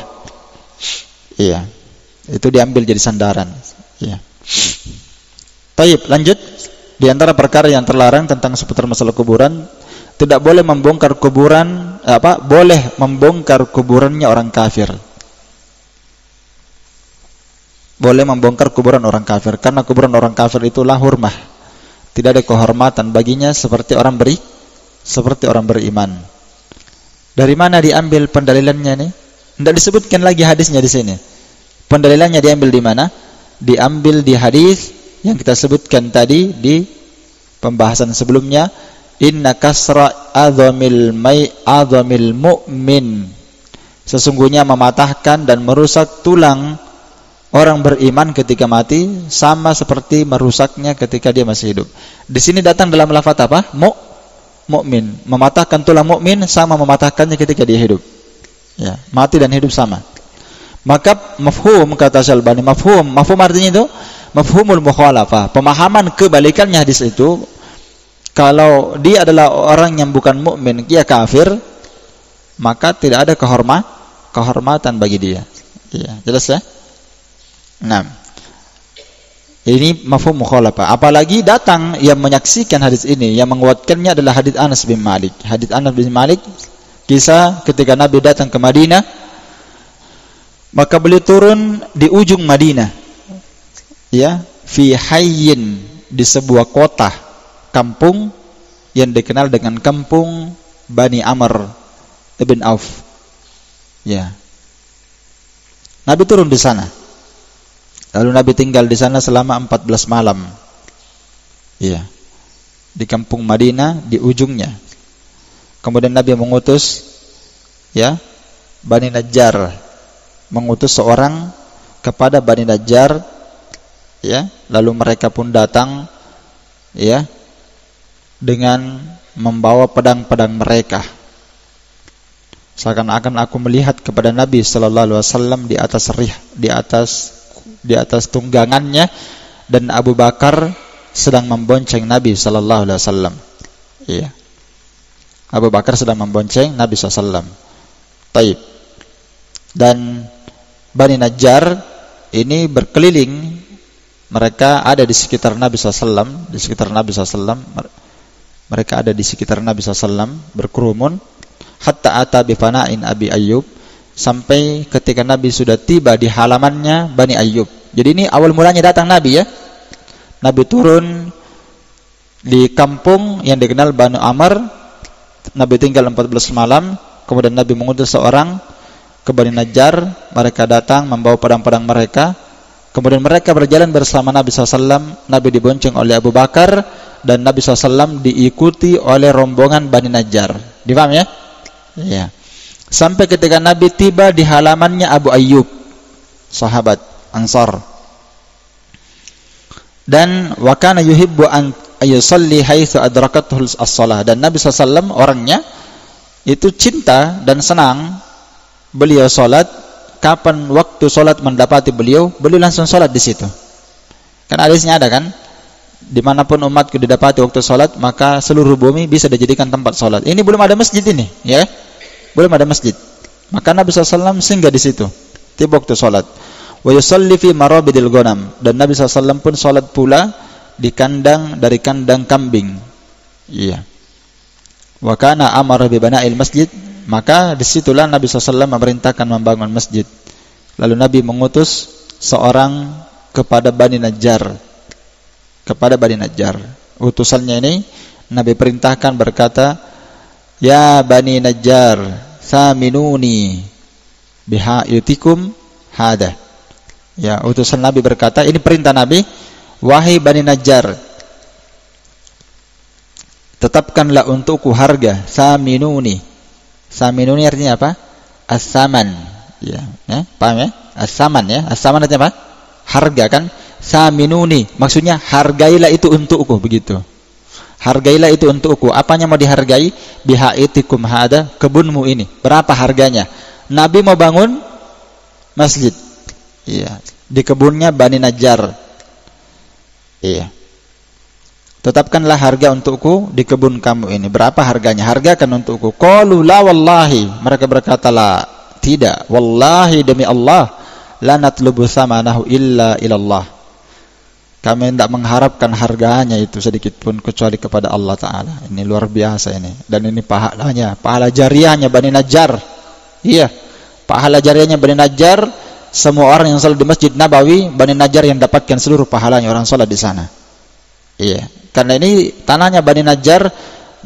Iya, itu diambil jadi sandaran. Iya. Taib, lanjut. Di antara perkara yang terlarang tentang seputar masalah kuburan, tidak boleh membongkar kuburan, boleh membongkar kuburannya orang kafir. Boleh membongkar kuburan orang kafir, karena kuburan orang kafir itulah hurmah. Tidak ada kehormatan baginya seperti orang beriman. Dari mana diambil pendalilannya nih? Tidak disebutkan lagi hadisnya di sini. Pendalilannya diambil di mana? Diambil di hadis yang kita sebutkan tadi di pembahasan sebelumnya. Inna kasra adhamil mu'min, sesungguhnya mematahkan dan merusak tulang orang beriman ketika mati sama seperti merusaknya ketika dia masih hidup. Di sini datang dalam lafaz apa? Mukmin. Mematahkan tulang mukmin sama mematahkannya ketika dia hidup. Ya, mati dan hidup sama. Maka mafhum, kata Syalbani, mafhum artinya itu mafhumul mukhalafah, pemahaman kebalikannya hadis itu. Kalau dia adalah orang yang bukan mukmin, dia kafir, maka tidak ada kehormatan bagi dia. Ya, jelas ya? Nah, ini mafhum mukhalafah. Apalagi datang yang menyaksikan hadis ini, yang menguatkannya adalah hadis Anas bin Malik. Hadis Anas bin Malik, kisah ketika Nabi datang ke Madinah, maka beliau turun di ujung Madinah, ya, fi hayyin, di sebuah kota, kampung yang dikenal dengan kampung Bani Amr ibn Auf. Ya. Nabi turun di sana. Lalu Nabi tinggal di sana selama 14 malam. Iya. Di kampung Madinah, di ujungnya. Kemudian Nabi mengutus, ya, Bani Najjar, mengutus seorang kepada Bani Najjar, ya, lalu mereka pun datang, ya, dengan membawa pedang-pedang mereka. Seakan-akan aku melihat kepada Nabi sallallahu alaihi wasallam di atas di atas tunggangannya, dan Abu Bakar sedang membonceng Nabi sallallahu alaihi wasallam. Iya. Abu Bakar sedang membonceng Nabi sallallahu alaihi wasallam. Taib. Dan Bani Najjar ini berkeliling, mereka ada di sekitar Nabi sallallahu alaihi wasallam, mereka ada di sekitar Nabi sallallahu alaihi wasallam berkerumun hatta ata bi fana'in Abi Ayyub, sampai ketika Nabi sudah tiba di halamannya Bani Ayyub. Jadi ini awal mulanya datang Nabi ya. Nabi turun di kampung yang dikenal Banu Amr. Nabi tinggal 14 malam, kemudian Nabi mengutus seorang ke Bani Najjar. Mereka datang membawa pedang-pedang mereka. Kemudian mereka berjalan bersama Nabi SAW. Nabi dibonceng oleh Abu Bakar, dan Nabi SAW diikuti oleh rombongan Bani Najjar. Dipaham ya? Ya. Sampai ketika Nabi tiba di halamannya Abu Ayyub, sahabat Ansar. Dan wa kana yuhibbu an yusalli haitsu adrakathu as-shalah. Dan Nabi SAW orangnya itu cinta dan senang beliau salat, kapan waktu salat mendapati beliau langsung salat di situ. Kan hadisnya ada kan? Dimanapun umatku didapati waktu salat, maka seluruh bumi bisa dijadikan tempat salat. Ini belum ada masjid ini, ya. Belum ada masjid. Maka Nabi SAW singgah di situ tiba waktu salat. Wa yusalli fi marabidil ghanam. Dan Nabi SAW pun salat pula di kandang dari kandang kambing. Iya. Wa kana amara bi bana'il masjid. Maka disitulah Nabi SAW memerintahkan membangun masjid. Lalu Nabi mengutus seorang kepada Bani Najjar. Kepada Bani Najjar. Utusannya ini Nabi perintahkan berkata, "Ya Bani Najjar, saminuni bihayutikum hada." Ya, utusan Nabi berkata, ini perintah Nabi, "Wahai Bani Najjar, tetapkanlah untukku harga saminuni." Saminuni artinya apa? As-saman. Ya, paham ya? As-saman ya. As-saman artinya apa? Harga kan? Saminuni, maksudnya hargailah itu untukku, begitu. Hargailah itu untukku. Apanya mau dihargai? Bihaitikum hada, kebunmu ini. Berapa harganya? Nabi mau bangun masjid. Iya, di kebunnya Bani Najjar. Iya. Tetapkanlah harga untukku di kebun kamu ini. Berapa harganya? Hargakan untukku. Qalu la wallahi. Mereka berkata, la, tidak. Wallahi, demi Allah, la natlubu thamanahu illa ilallah. Kami tidak mengharapkan harganya itu sedikit pun kecuali kepada Allah Ta'ala. Ini luar biasa ini. Dan ini pahalanya, pahala jariahnya Bani Najjar. Iya, pahala jariahnya Bani Najjar. Semua orang yang salat di Masjid Nabawi, Bani Najjar yang dapatkan seluruh pahalanya orang salat di sana. Iya, karena ini tanahnya Bani Najjar.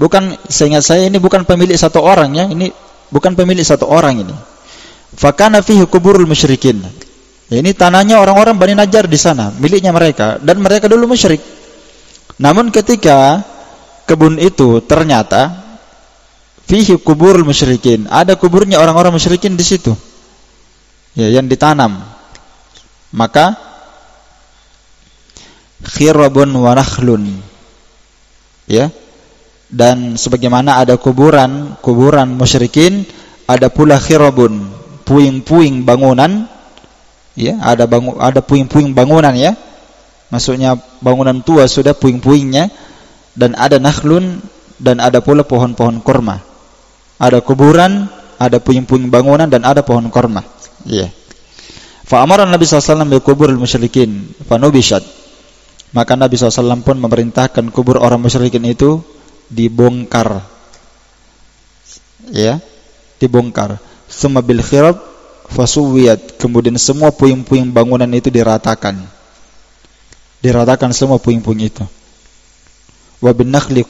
Bukan, seingat saya ini bukan pemilik satu orang ya. Ini bukan pemilik satu orang ini. Fakana fihi kuburul musyrikin. Ya, ini tanahnya orang-orang Bani Najjar di sana, miliknya mereka, dan mereka dulu musyrik. Namun ketika kebun itu ternyata fihi kuburul musyrikin, ada kuburnya orang-orang musyrikin di situ. Ya, yang ditanam. Maka khirabun wa nakhlun. Ya. Dan sebagaimana ada kuburan musyrikin, ada pula khirabun, puing-puing bangunan. Ya, ada puing-puing bangunan ya. Maksudnya bangunan tua sudah puing-puingnya, dan ada nakhlun, dan ada pula pohon-pohon kurma. Ada kuburan, ada puing-puing bangunan, dan ada pohon kurma. Ya. Fa amara Nabi sallallahu alaihi wasallam bi kuburil musyrikin fa nubishat. Maka Nabi SAW pun memerintahkan kubur orang musyrikin itu dibongkar. Ya, dibongkar. Summa bil khirab fasuwiyat. Kemudian semua puing-puing bangunan itu diratakan. Diratakan semua puing-puing itu. Wa bin nakhli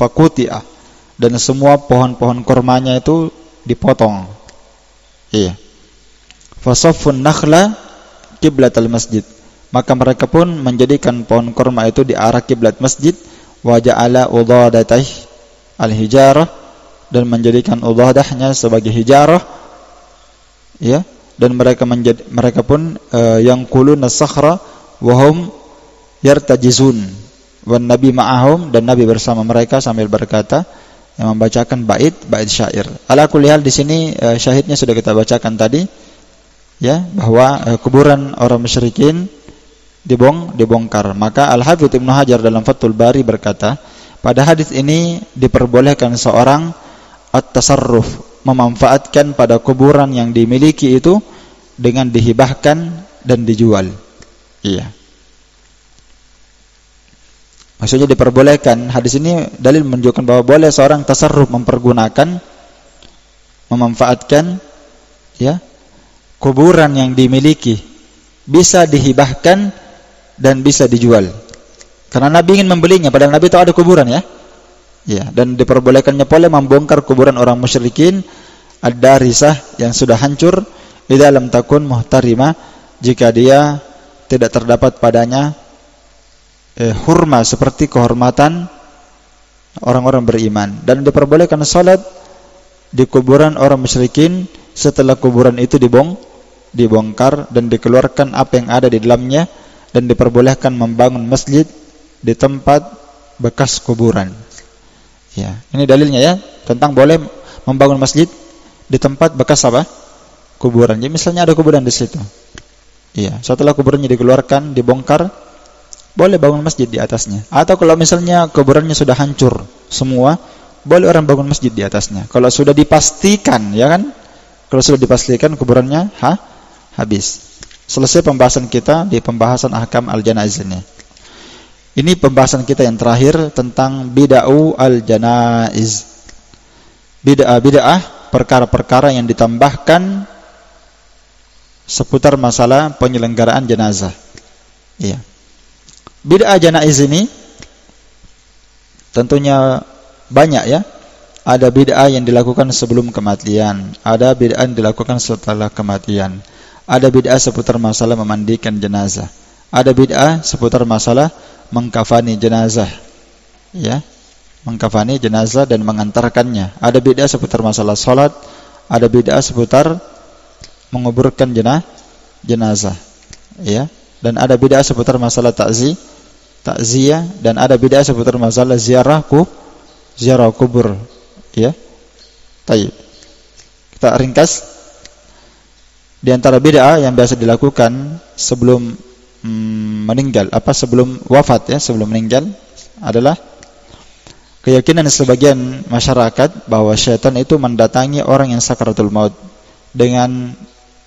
faquti'a. Dan semua pohon-pohon kurmanya itu dipotong. Iya. Fasaffun nakhla qiblatal masjid. Maka mereka pun menjadikan pohon kurma itu di arah kiblat masjid. Wa ja'ala udadatah al-hijarah. Dan menjadikan udadahnya sebagai hijarah. Ya, dan mereka pun yang kulun as-sakhra wa hum yartajizun wan nabi ma'ahum, dan Nabi bersama mereka sambil berkata, yang membacakan bait syair. Ala kulli hal, di sini syahidnya sudah kita bacakan tadi ya, bahwa kuburan orang musyrikin dibongkar. Maka Al-Hafidz Ibnu Hajar dalam Fathul Bari berkata, pada hadis ini diperbolehkan seorang at-tasarruf, memanfaatkan pada kuburan yang dimiliki itu dengan dihibahkan dan dijual. Iya. Maksudnya diperbolehkan. Hadis ini dalil menunjukkan bahwa boleh seorang tasarruf mempergunakan memanfaatkan ya kuburan yang dimiliki, bisa dihibahkan dan bisa dijual. Karena Nabi ingin membelinya, padahal Nabi tahu ada kuburan ya. Ya, dan diperbolehkannya pula membongkar kuburan orang musyrikin ad-darisah yang sudah hancur, idza lam takun muhtarima, jika dia tidak terdapat padanya hurma seperti kehormatan orang-orang beriman. Dan diperbolehkan salat di kuburan orang musyrikin setelah kuburan itu dibongkar dan dikeluarkan apa yang ada di dalamnya, dan diperbolehkan membangun masjid di tempat bekas kuburan. Ya, ini dalilnya ya tentang boleh membangun masjid di tempat bekas apa? Kuburan. Jadi misalnya ada kuburan di situ. Iya, setelah kuburannya dikeluarkan, dibongkar, boleh bangun masjid di atasnya. Atau kalau misalnya kuburannya sudah hancur semua, boleh orang bangun masjid di atasnya. Kalau sudah dipastikan, ya kan? Kalau sudah dipastikan kuburannya habis. Selesai pembahasan kita di pembahasan ahkam al-janaiz ini. Ini pembahasan kita yang terakhir tentang bid'ah al-janaiz. Bid'ah perkara-perkara yang ditambahkan seputar masalah penyelenggaraan jenazah. Iya. Bid'ah janaiz ini tentunya banyak ya. Ada bid'ah yang dilakukan sebelum kematian, ada bid'ah yang dilakukan setelah kematian. Ada bid'ah seputar masalah memandikan jenazah. Ada bid'ah seputar masalah mengkafani jenazah. Ya, mengkafani jenazah dan mengantarkannya. Ada bid'ah seputar masalah salat, ada bid'ah seputar menguburkan jenazah. Ya, dan ada bid'ah seputar masalah takziyah, dan ada bid'ah seputar masalah ziarah kubur. Ya. Baik. Kita ringkas. Di antara bid'ah yang biasa dilakukan sebelum meninggal, sebelum wafat ya, sebelum meninggal adalah keyakinan sebagian masyarakat bahwa syaitan itu mendatangi orang yang sakaratul maut dengan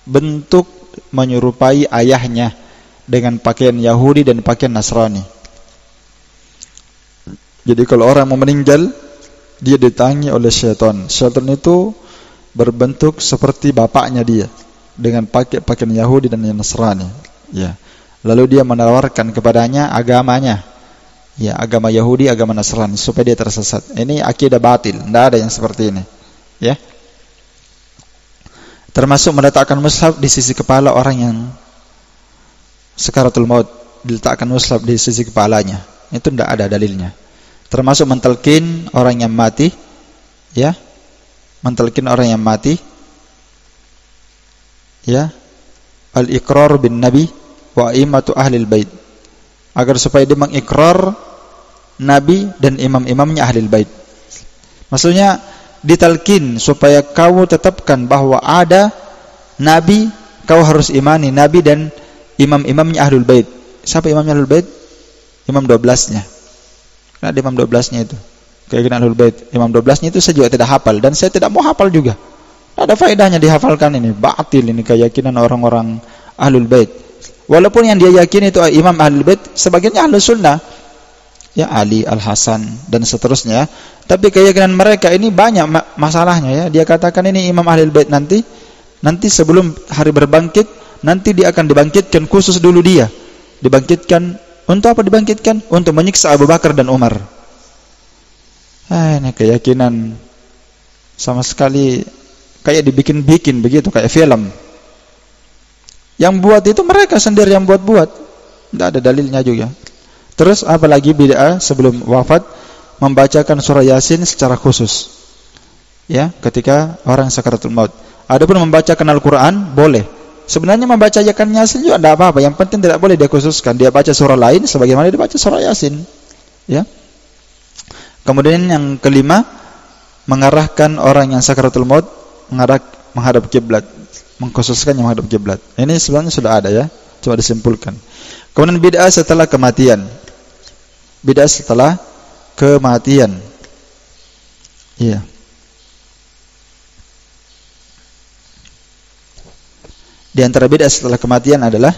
bentuk menyerupai ayahnya dengan pakaian Yahudi dan pakaian Nasrani. Jadi kalau orang mau meninggal, dia didatangi oleh syaitan. Syaitan itu berbentuk seperti bapaknya dia dengan pakaian Yahudi dan Nasrani. Ya. Lalu dia menawarkan kepadanya agamanya, ya, agama Yahudi, agama Nasrani, supaya dia tersesat. Ini akidah batil, tidak ada yang seperti ini. Ya. Termasuk meletakkan mushaf di sisi kepala orang yang sakaratul maut, diletakkan mushaf di sisi kepalanya. Itu tidak ada dalilnya. Termasuk mentalkin orang yang mati, ya, mentalkin orang yang mati, ya, al-iqrar bin nabi wa imatu ahlil bait, agar supaya dia mengikrar nabi dan imam-imamnya ahlil bait. Maksudnya ditalkin supaya kau tetapkan bahwa ada nabi, kau harus imani nabi dan imam-imamnya ahlul bait. Siapa imamnya ahlul bait? Imam 12-nya. Ada imam 12-nya itu. Keyakinan ahlul bait. Imam 12-nya itu saya juga tidak hafal dan saya tidak mau hafal juga. Tidak ada faedahnya dihafalkan ini. Batil ini keyakinan orang-orang ahlul bait. Walaupun yang dia yakini itu imam ahlul bait, sebagiannya ahlus sunnah. Ya, Ali, Al-Hasan dan seterusnya. Tapi keyakinan mereka ini banyak masalahnya ya. Dia katakan ini imam ahlul bait nanti sebelum hari berbangkit, nanti dia akan dibangkitkan khusus dulu dia. Dibangkitkan untuk apa dibangkitkan? Untuk menyiksa Abu Bakar dan Umar. Ini keyakinan sama sekali kayak dibikin-bikin begitu, kayak film. Yang buat itu mereka sendiri yang buat-buat. Tidak ada dalilnya juga. Terus apalagi bid'ah sebelum wafat membacakan surah Yasin secara khusus. Ya, ketika orang sakaratul maut. Adapun membacakan Al-Qur'an boleh. Sebenarnya membaca Yasin juga tidak apa-apa. Yang penting tidak boleh dia khususkan. Dia baca surah lain sebagaimana dia baca surah Yasin. Ya. Kemudian yang kelima, mengarahkan orang yang sakaratul maut menghadap kiblat. Mengkhususkan yang menghadap kiblat. Ini sebenarnya sudah ada ya, coba disimpulkan. Kemudian bid'ah setelah kematian. Bid'ah setelah kematian. Iya. Di antara bid'ah setelah kematian adalah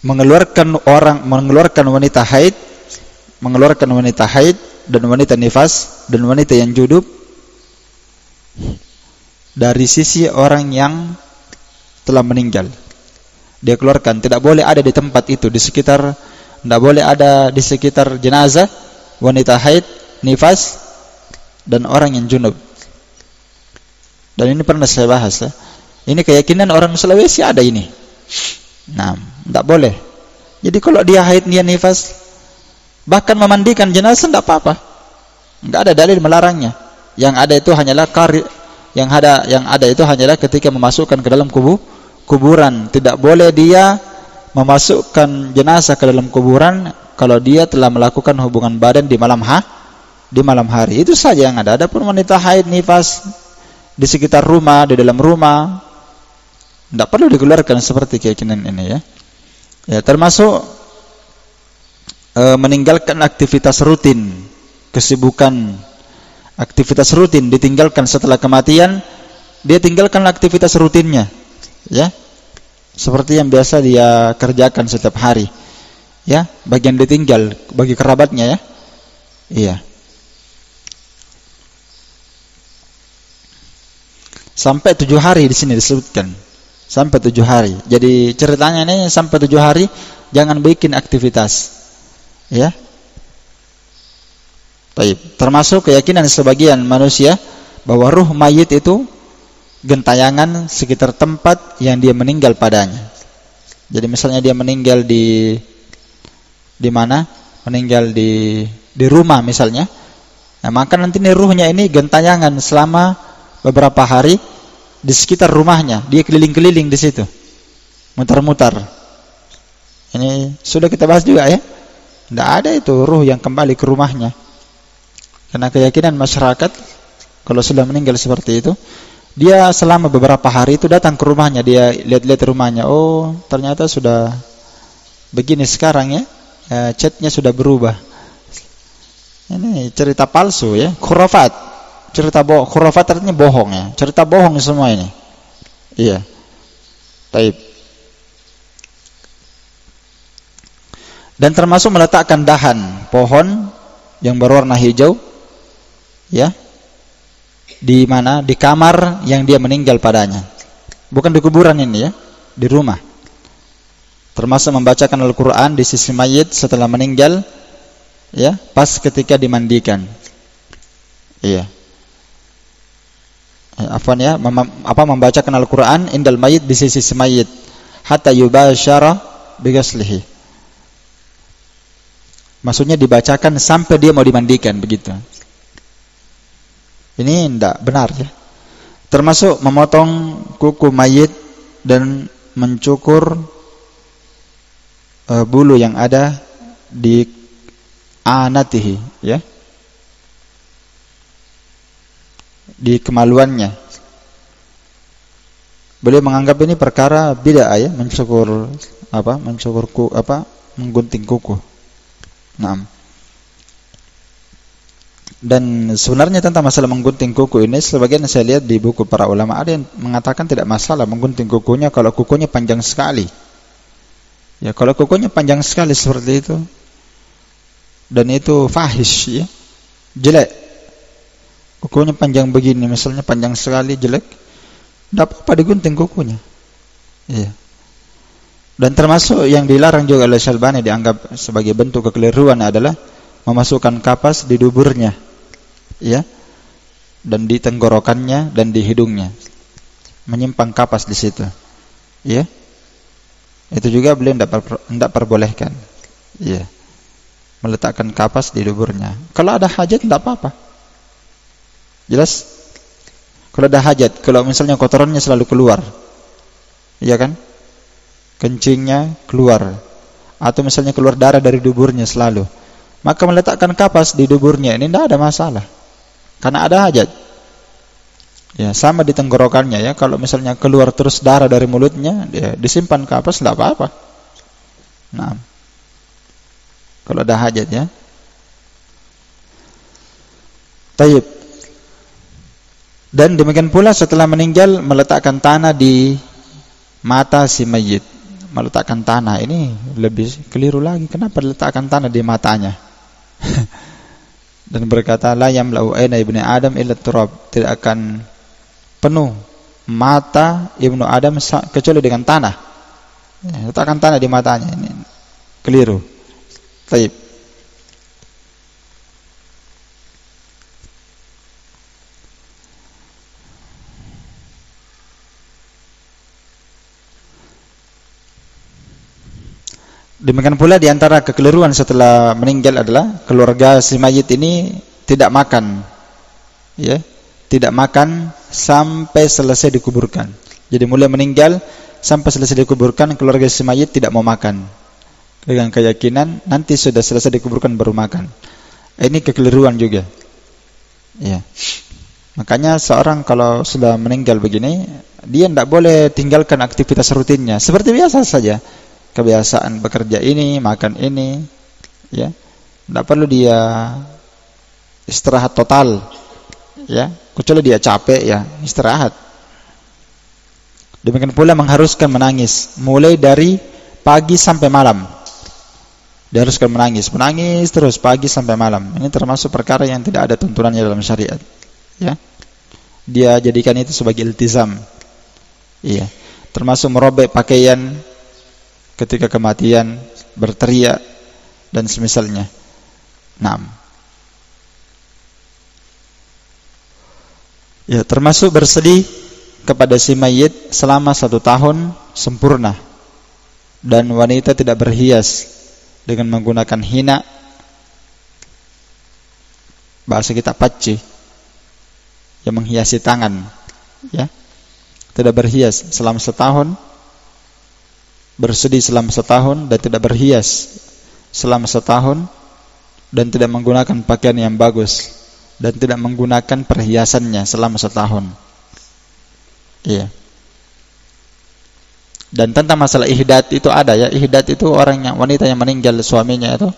mengeluarkan wanita haid, mengeluarkan wanita haid dan wanita nifas dan wanita yang junub dari sisi orang yang telah meninggal. Dia keluarkan, tidak boleh ada di tempat itu, di sekitar, tidak boleh ada di sekitar jenazah wanita haid, nifas dan orang yang junub. Dan ini pernah saya bahas ya. Ini keyakinan orang Sulawesi ada ini. Nah, tidak boleh. Jadi kalau dia haid, dia nifas, bahkan memandikan jenazah tidak apa-apa. Tidak ada dalil melarangnya. Yang ada itu hanyalah yang ada itu hanyalah ketika memasukkan ke dalam kuburan. Tidak boleh dia memasukkan jenazah ke dalam kuburan kalau dia telah melakukan hubungan badan di malam hari. Itu saja yang ada. Adapun wanita haid, nifas di sekitar rumah, di dalam rumah, tidak perlu dikeluarkan seperti keyakinan ini ya. Ya, termasuk meninggalkan aktivitas rutin, kesibukan, aktivitas rutin ditinggalkan setelah kematian, dia tinggalkan aktivitas rutinnya, ya, seperti yang biasa dia kerjakan setiap hari, ya, bagian ditinggal bagi kerabatnya ya, iya. Sampai 7 hari di sini disebutkan. Sampai 7 hari. Jadi ceritanya ini sampai 7 hari jangan bikin aktivitas. Ya. Baik, termasuk keyakinan sebagian manusia bahwa ruh mayit itu gentayangan sekitar tempat yang dia meninggal padanya. Jadi misalnya dia meninggal di mana? Meninggal di rumah misalnya. Nah, maka nanti nih ruhnya ini gentayangan selama beberapa hari di sekitar rumahnya, dia keliling-keliling di situ, mutar-mutar. Ini sudah kita bahas juga ya. Tidak ada itu ruh yang kembali ke rumahnya. Karena keyakinan masyarakat kalau sudah meninggal seperti itu, dia selama beberapa hari itu datang ke rumahnya, dia lihat-lihat rumahnya. Oh, ternyata sudah begini sekarang ya. Catnya sudah berubah. Ini cerita palsu ya, khurafat. Cerita bohong, khurafat artinya bohong ya. Cerita bohong semua ini. Iya. Taib. Dan termasuk meletakkan dahan pohon yang berwarna hijau, ya, di mana? Di kamar yang dia meninggal padanya. Bukan di kuburan ini ya, di rumah. Termasuk membacakan Al-Quran di sisi mayit setelah meninggal, ya, pas ketika dimandikan. Iya. Membacakan Al-Quran indal mayit di sisi mayit hatta yubashara bighaslihi. Maksudnya dibacakan sampai dia mau dimandikan begitu. Ini tidak benar ya. Termasuk memotong kuku mayit dan mencukur bulu yang ada di anatihi ya, di kemaluannya. Beliau menganggap ini perkara bid'ah ya, menggunting kuku. Nah. Dan sebenarnya tentang masalah menggunting kuku ini, sebagian saya lihat di buku para ulama ada yang mengatakan tidak masalah menggunting kukunya kalau kukunya panjang sekali. Ya, kalau kukunya panjang sekali seperti itu dan itu fahish ya, jelek. Kukunya panjang begini, misalnya panjang sekali, jelek, tidak apa-apa digunting kukunya. Iya. Dan termasuk yang dilarang juga oleh Syalbani dianggap sebagai bentuk kekeliruan adalah memasukkan kapas di duburnya, ya, dan di tenggorokannya dan di hidungnya, menyimpang kapas di situ, ya. Itu juga beliau tidak perbolehkan, ya, meletakkan kapas di duburnya. Kalau ada hajat tidak apa-apa. Jelas? Kalau ada hajat, kalau misalnya kotorannya selalu keluar, iya kan? Kencingnya keluar, atau misalnya keluar darah dari duburnya selalu, maka meletakkan kapas di duburnya ini tidak ada masalah, karena ada hajat. Ya, sama di tenggorokannya ya, kalau misalnya keluar terus darah dari mulutnya, dia disimpan kapas tidak apa-apa. Nah, kalau ada hajat ya. Taib. Dan demikian pula setelah meninggal meletakkan tanah di mata si mayit. Meletakkan tanah ini lebih keliru lagi. Kenapa letakkan tanah di matanya? Dan berkata, la yamla'u aina ibni Adam illa turab, tidak akan penuh mata ibnu Adam kecuali dengan tanah. Ya, letakkan tanah di matanya. Ini keliru. Baik. Demikian pula di antara kekeliruan setelah meninggal adalah keluarga si mayit ini tidak makan, ya, tidak makan sampai selesai dikuburkan. Jadi mulai meninggal sampai selesai dikuburkan, keluarga si mayit tidak mau makan dengan keyakinan nanti sudah selesai dikuburkan baru makan. Ini kekeliruan juga, ya. Makanya seorang kalau sudah meninggal begini, dia tidak boleh tinggalkan aktivitas rutinnya seperti biasa saja. Kebiasaan bekerja ini, makan ini, ya, tidak perlu dia istirahat total, ya, kecuali dia capek, ya, istirahat. Demikian pula mengharuskan menangis, mulai dari pagi sampai malam, diharuskan menangis terus pagi sampai malam. Ini termasuk perkara yang tidak ada tuntunannya dalam syariat, ya. Dia jadikan itu sebagai iltizam, iya. Termasuk merobek pakaian ketika kematian, berteriak dan semisalnya. 6. Ya, termasuk bersedih kepada si mayit selama 1 tahun sempurna, dan wanita tidak berhias dengan menggunakan hina, bahasa kita paci, yang menghiasi tangan, ya, tidak berhias selama 1 tahun. Bersedih selama 1 tahun dan tidak berhias selama 1 tahun, dan tidak menggunakan pakaian yang bagus dan tidak menggunakan perhiasannya selama 1 tahun. Iya. Dan tentang masalah ihdad itu ada, ya. Ihdad itu wanita yang meninggal suaminya itu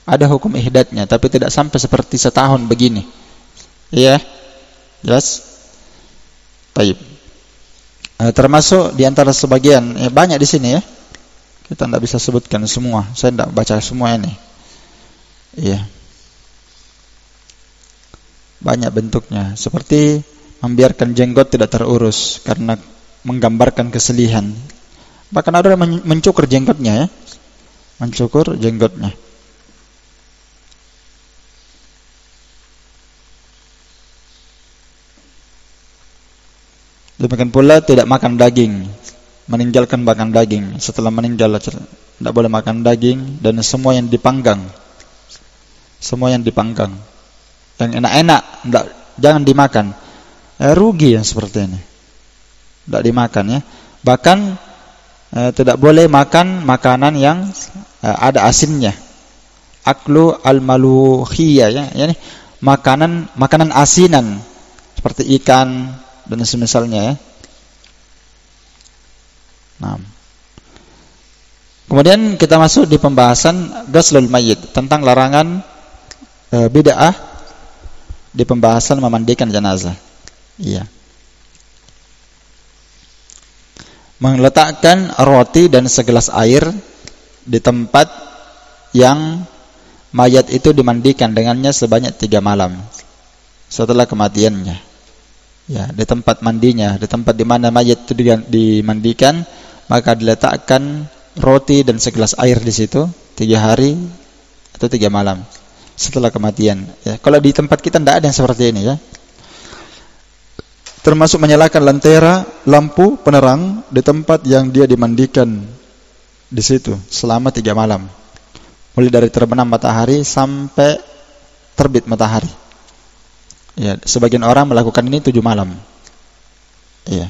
ada hukum ihdatnya, tapi tidak sampai seperti 1 tahun begini. Iya. Jelas? Baik. Termasuk di antara sebagian, ya, banyak di sini, ya. Kita tidak bisa sebutkan semua. Saya tidak baca semua ini. Iya. Banyak bentuknya, seperti membiarkan jenggot tidak terurus karena menggambarkan kesedihan. Bahkan ada yang mencukur jenggotnya, ya. Mencukur jenggotnya. Demikian pula tidak makan daging, meninggalkan makan daging. Setelah meninggal tidak boleh makan daging, dan semua yang dipanggang. Semua yang dipanggang, yang enak-enak jangan dimakan. Rugi yang seperti ini, tidak dimakan, ya. Bahkan tidak boleh makan makanan yang ada asinnya. Aklu al-malukhiyah, ya, yani makanan asinan seperti ikan dan semisalnya, ya. Nah. Kemudian kita masuk di pembahasan ghuslul mayyit, tentang larangan bid'ah di pembahasan memandikan jenazah. Iya. Meletakkan roti dan segelas air di tempat yang mayat itu dimandikan dengannya sebanyak 3 malam setelah kematiannya. Ya, di tempat mandinya, di tempat di mana mayat itu dimandikan, maka diletakkan roti dan segelas air di situ 3 hari atau 3 malam setelah kematian. Ya, kalau di tempat kita tidak ada yang seperti ini, ya. Termasuk menyalakan lentera, lampu penerang di tempat yang dia dimandikan di situ selama 3 malam, mulai dari terbenam matahari sampai terbit matahari. Ya, sebagian orang melakukan ini 7 malam. Ya.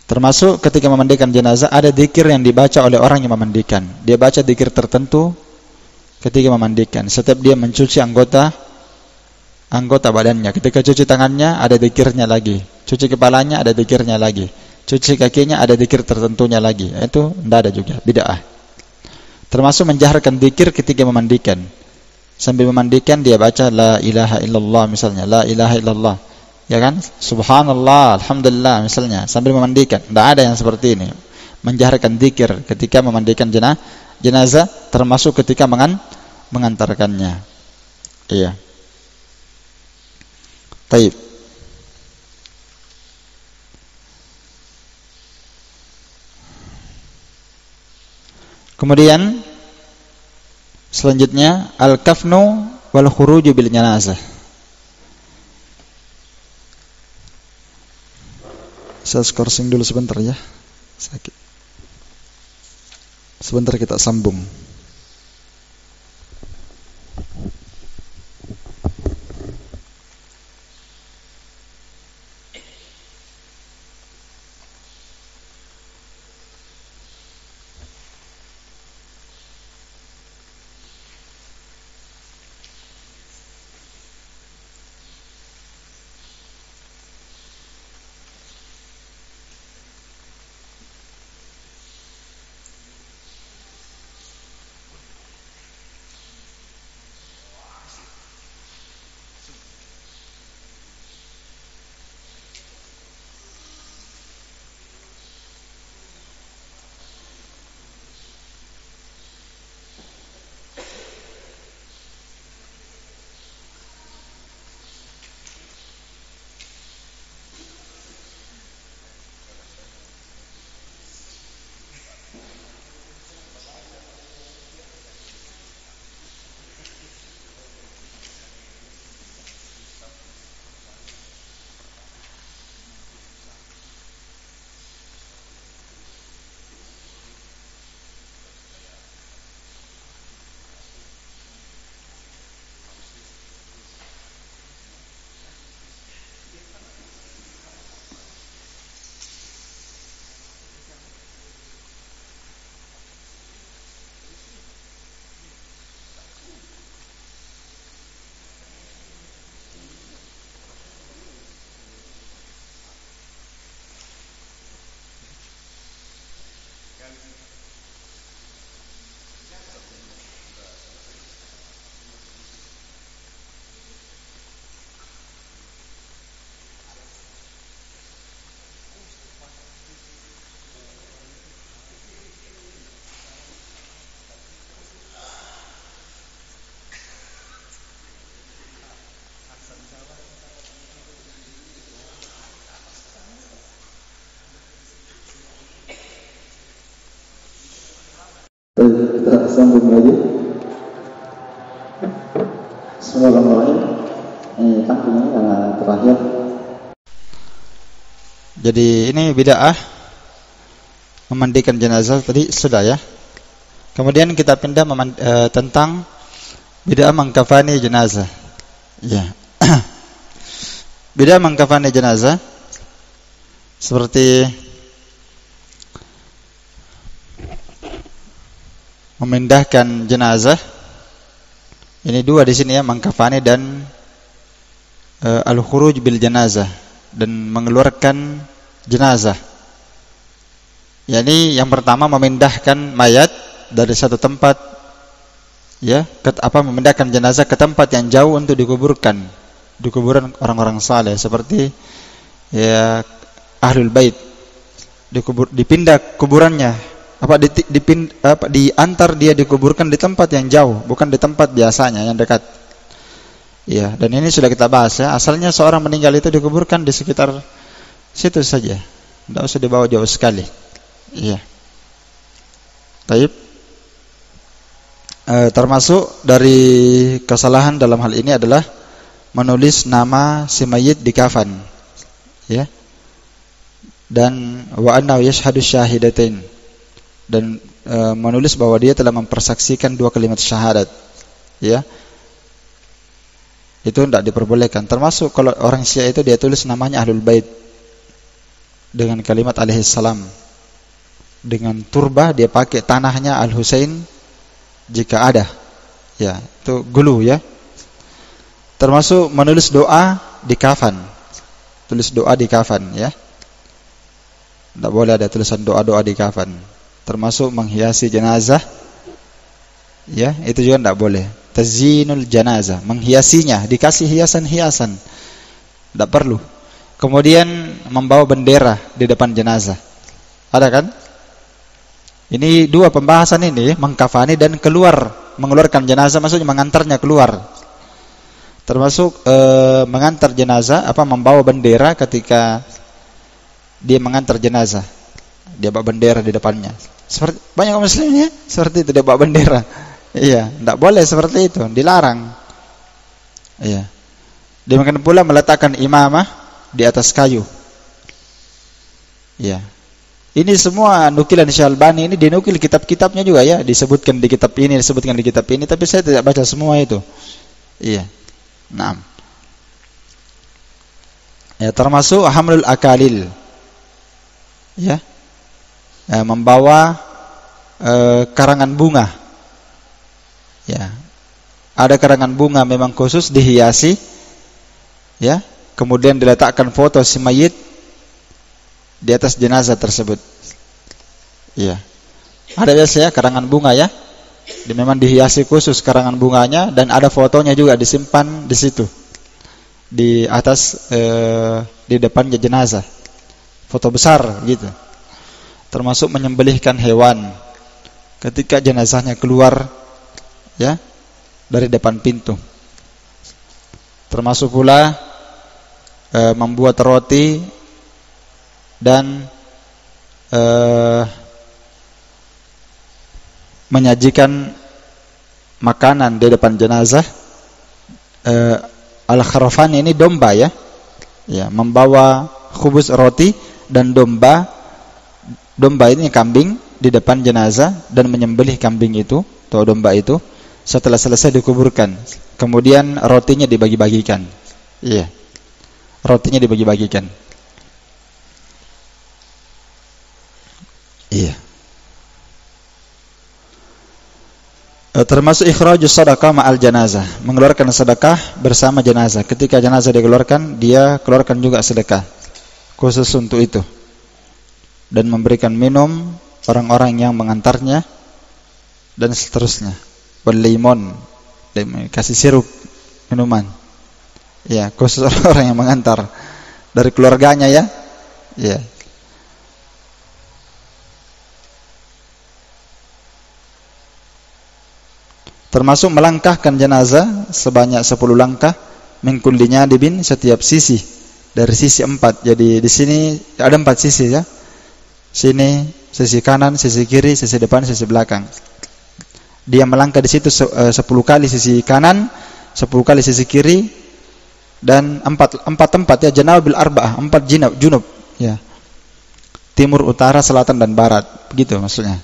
Termasuk ketika memandikan jenazah ada zikir yang dibaca oleh orang yang memandikan. Dia baca zikir tertentu ketika memandikan. Setiap dia mencuci anggota badannya, ketika cuci tangannya ada zikirnya lagi, cuci kepalanya ada zikirnya lagi, cuci kakinya ada zikir tertentunya lagi. Itu tidak ada juga, bid'ah. Termasuk menjaharkan zikir ketika memandikan. Sambil memandikan dia baca la ilaha illallah misalnya, la ilaha illallah, ya kan, subhanallah, alhamdulillah misalnya, sambil memandikan. Tidak ada yang seperti ini, menjaharkan zikir ketika memandikan jenazah, termasuk ketika mengantarkannya. Iya. Taib. Kemudian selanjutnya al-kafnu wal khuruju bil janazah. Saya skorsing dulu sebentar ya. Sakit. Sebentar kita sambung. Kita sambung lagi. Bismillahirrahmanirrahim. Ini yang terakhir. Jadi ini bid'ah memandikan jenazah tadi sudah ya. Kemudian kita pindah tentang bid'ah mengkafani jenazah. Ya. Bid'ah mengkafani jenazah seperti memindahkan jenazah. Ini dua di sini ya, mengkafani dan al-khuruj bil janazah, dan mengeluarkan jenazah. Yani yang pertama memindahkan mayat dari satu tempat ya, memindahkan jenazah ke tempat yang jauh untuk dikuburkan, di kuburan orang-orang saleh seperti ya ahlul bait, dipindah kuburannya, diantar dia dikuburkan di tempat yang jauh, bukan di tempat biasanya yang dekat. Ya, dan ini sudah kita bahas ya. Asalnya seorang meninggal itu dikuburkan di sekitar situ saja, tidak usah dibawa jauh sekali. Iya. Taib. Termasuk dari kesalahan dalam hal ini adalah menulis nama si mayit di kafan. Ya. Dan wa annahu yashhadu syahidatain, dan menulis bahwa dia telah mempersaksikan 2 kalimat syahadat. Ya. Itu tidak diperbolehkan. Termasuk kalau orang Syiah itu dia tulis namanya Ahlul Bait dengan kalimat alaihi salam. Dengan turba dia pakai tanahnya Al-Husain jika ada. Ya, itu gulu ya. Termasuk menulis doa di kafan. Tulis doa di kafan ya. Tidak boleh ada tulisan doa-doa di kafan. Termasuk menghiasi jenazah. Ya, itu juga tidak boleh. Tazyinul janazah, menghiasinya, dikasih hiasan-hiasan. Tidak perlu. Kemudian membawa bendera di depan jenazah. Ada kan? Ini dua pembahasan ini, mengkafani dan mengeluarkan jenazah, maksudnya mengantarnya keluar. Termasuk mengantar jenazah, membawa bendera ketika dia mengantar jenazah. Dia bawa bendera di depannya. Seperti banyak kaum muslimin ya, seperti itu dia bawa bendera. Iya, tidak boleh seperti itu, dilarang. Iya. Demikian pula meletakkan imamah di atas kayu. Iya. Ini semua nukilan Syekh Albani, ini dinukil kitab-kitabnya juga ya, disebutkan di kitab ini, tapi saya tidak baca semua itu. Iya. Naam. Ya, termasuk hamlul akalil. Ya. Membawa karangan bunga. Ya. Ada karangan bunga memang khusus dihiasi, ya. Kemudian diletakkan foto si mayit di atas jenazah tersebut. Iya. Ada biasanya karangan bunga ya. Memang dihiasi khusus karangan bunganya dan ada fotonya juga disimpan di situ. Di atas di depannya jenazah. Foto besar gitu. Termasuk menyembelihkan hewan ketika jenazahnya keluar ya dari depan pintu. Termasuk pula membuat roti dan menyajikan makanan di depan jenazah. Al-kharafan ini domba ya. Ya, membawa khubuz roti dan domba. Domba ini kambing di depan jenazah dan menyembelih kambing itu atau domba itu. Setelah selesai dikuburkan, kemudian rotinya dibagi-bagikan. Iya. Rotinya dibagi-bagikan. Iya. Termasuk ikhrajus sedekah ma'al janazah, mengeluarkan sedekah bersama jenazah. Ketika jenazah dikeluarkan, dia keluarkan juga sedekah khusus untuk itu. Dan memberikan minum orang-orang yang mengantarnya dan seterusnya. Berlimon, kasih sirup minuman. Ya, khusus orang yang mengantar dari keluarganya ya. Ya. Termasuk melangkahkan jenazah sebanyak 10 langkah min kulli jadibin, setiap sisi, dari sisi 4. Jadi di sini ada 4 sisi ya. Sini sisi kanan, sisi kiri, sisi depan, sisi belakang. Dia melangkah di situ 10 kali sisi kanan, 10 kali sisi kiri, dan 4 tempat ya, janabil arba'ah, 4 junub ya. Timur, utara, selatan dan barat, begitu maksudnya.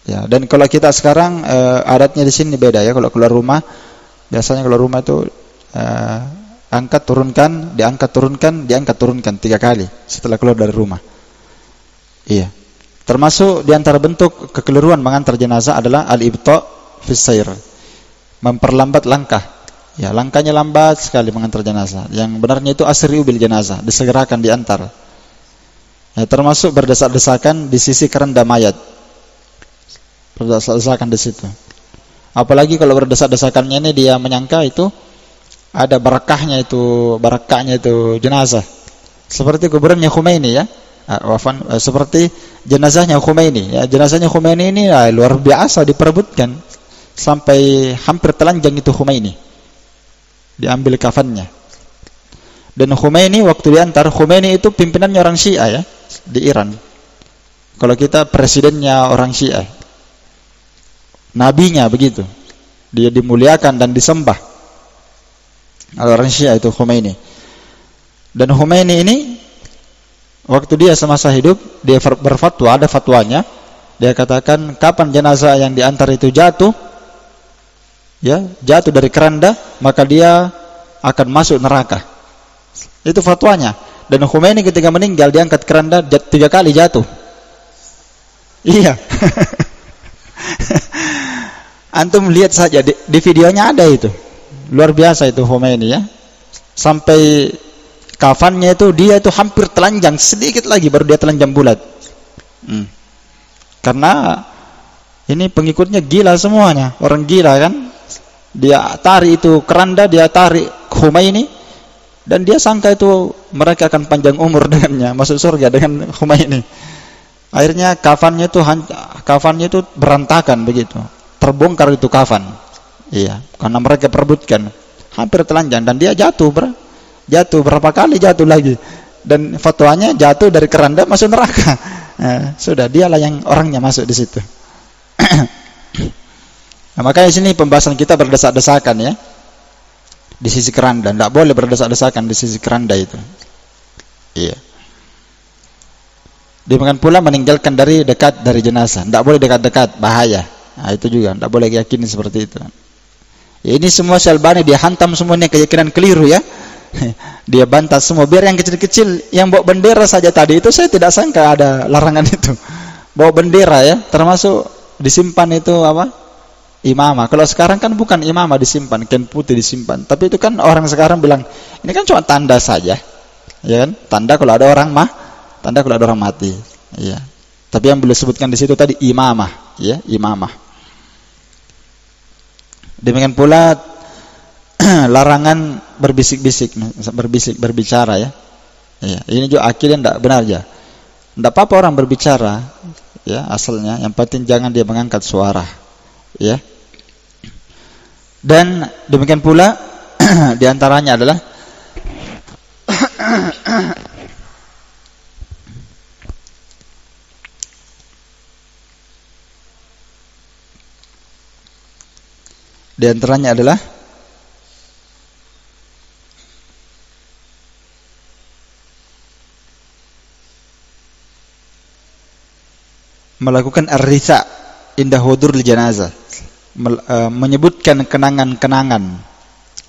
Ya, dan kalau kita sekarang adatnya di sini beda ya. Kalau keluar rumah, biasanya keluar rumah itu angkat turunkan, diangkat turunkan, diangkat turunkan 3 kali setelah keluar dari rumah. Iya. Termasuk di antara bentuk kekeliruan mengantar jenazah adalah al-ibta' fis sayr. Memperlambat langkah. Ya, langkahnya lambat sekali mengantar jenazah. Yang benarnya itu asri'u bil jenazah, disegerakan diantar. Ya, termasuk berdesak-desakan di sisi keranda mayat. Berdesak-desakan di situ. Apalagi kalau berdesak-desakannya ini dia menyangka itu ada barakahnya itu jenazah. Seperti kuburannya Khomeini ya. Seperti jenazahnya Khomeini ya. Jenazahnya Khomeini ini luar biasa diperebutkan sampai hampir telanjang itu Khomeini. Diambil kafannya. Dan Khomeini waktu diantar, Khomeini itu pimpinannya orang Syiah ya di Iran. Kalau kita presidennya orang Syiah. Nabinya begitu. Dia dimuliakan dan disembah oleh orang Syiah itu Khomeini. Dan Khomeini ini waktu dia semasa hidup, dia berfatwa, ada fatwanya. Dia katakan kapan jenazah yang diantar itu jatuh, ya, jatuh dari keranda, maka dia akan masuk neraka. Itu fatwanya. Dan Khomeini ketika meninggal diangkat keranda 3 kali jatuh. Iya. Antum lihat saja di videonya ada itu. Luar biasa itu Khomeini ya. Sampai kafannya itu dia itu hampir telanjang, sedikit lagi baru dia telanjang bulat. Karena ini pengikutnya gila semuanya, orang gila kan. Dia tarik itu keranda, dia tarik Khomeini, dan dia sangka itu mereka akan panjang umur dengannya, masuk surga dengan Khomeini. Akhirnya kafannya itu berantakan begitu. Terbongkar itu kafan. Iya, karena mereka perebutkan. Hampir telanjang dan dia jatuh berapa kali jatuh lagi. Dan fatwanya jatuh dari keranda masuk neraka. Sudah dialah yang orangnya masuk di situ. Nah, makanya sini pembahasan kita berdesak-desakan ya. Di sisi keranda, tidak boleh berdesak-desakan di sisi keranda itu. Iya. Demikian pula meninggalkan dari dekat dari jenazah, tidak boleh dekat-dekat, bahaya. Nah, itu juga tidak boleh yakini seperti itu. Ya, ini semua Syalbani dia hantam semuanya keyakinan keliru ya. Dia bantah semua. Biar yang kecil-kecil yang bawa bendera saja tadi itu saya tidak sangka ada larangan itu. Bawa bendera ya, termasuk disimpan itu apa? Imamah. Kalau sekarang kan bukan imamah disimpan, kain putih disimpan. Tapi itu kan orang sekarang bilang ini kan cuma tanda saja. Ya kan? Tanda kalau ada orang mati. Iya. Tapi yang beliau sebutkan di situ tadi imamah, ya, imamah. Demikian pula larangan berbicara ya. Iya, ini juga akhirnya tidak benar ya. Tidak apa-apa orang berbicara, ya asalnya. Yang penting jangan dia mengangkat suara, ya. Dan demikian pula diantaranya adalah melakukan ar-ritha indah huduril janazah, menyebutkan kenangan-kenangan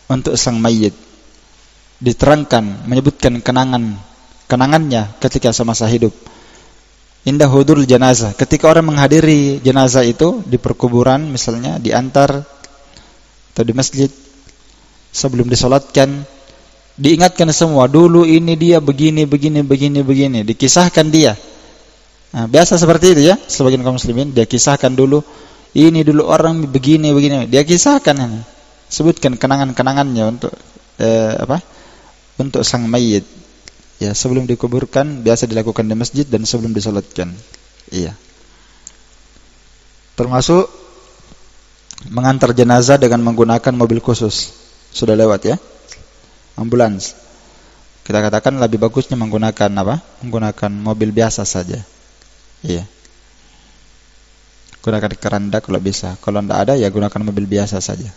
untuk sang mayit, diterangkan menyebutkan kenangannya ketika semasa hidup. Indah huduril janazah, ketika orang menghadiri jenazah itu di perkuburan misalnya, diantar atau di masjid, sebelum disolatkan diingatkan semua, dulu ini dia begini, dikisahkan dia. Nah, biasa seperti itu ya, sebagian kaum muslimin dia kisahkan dulu, ini dulu orang begini, dia kisahkan, sebutkan kenangan-kenangannya untuk untuk sang mayit. Ya, sebelum dikuburkan biasa dilakukan di masjid dan sebelum disolatkan. Iya. Termasuk mengantar jenazah dengan menggunakan mobil khusus. Sudah lewat ya. Ambulans. Kita katakan lebih bagusnya menggunakan apa? Menggunakan mobil biasa saja. Iya. Gunakan keranda kalau bisa. Kalau tidak ada ya gunakan mobil biasa saja.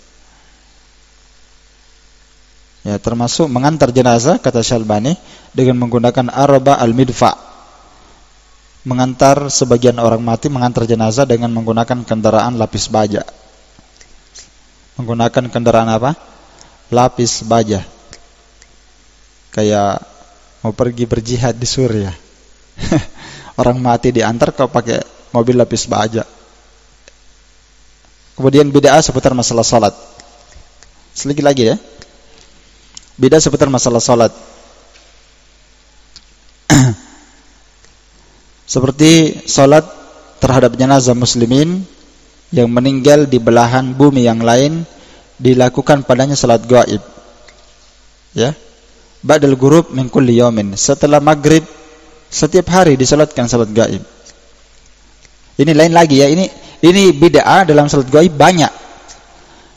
Ya, termasuk mengantar jenazah kata Syalbani dengan menggunakan arba al-midfa. Mengantar sebagian orang mati, mengantar jenazah dengan menggunakan kendaraan lapis baja. Menggunakan kendaraan apa? Lapis baja. Kayak mau pergi berjihad di Suriah. Orang mati diantar kau pakai mobil lapis baja. Kemudian bid'ah seputar masalah salat. Sedikit lagi ya. Beda seputar masalah salat. Seperti salat terhadap jenazah muslimin yang meninggal di belahan bumi yang lain, dilakukan padanya salat gaib. Ya. Ba'dal ghurub min kulli yawmin. Setelah maghrib setiap hari disalatkan salat gaib. Ini lain lagi ya. Ini bid'ah dalam salat gaib banyak.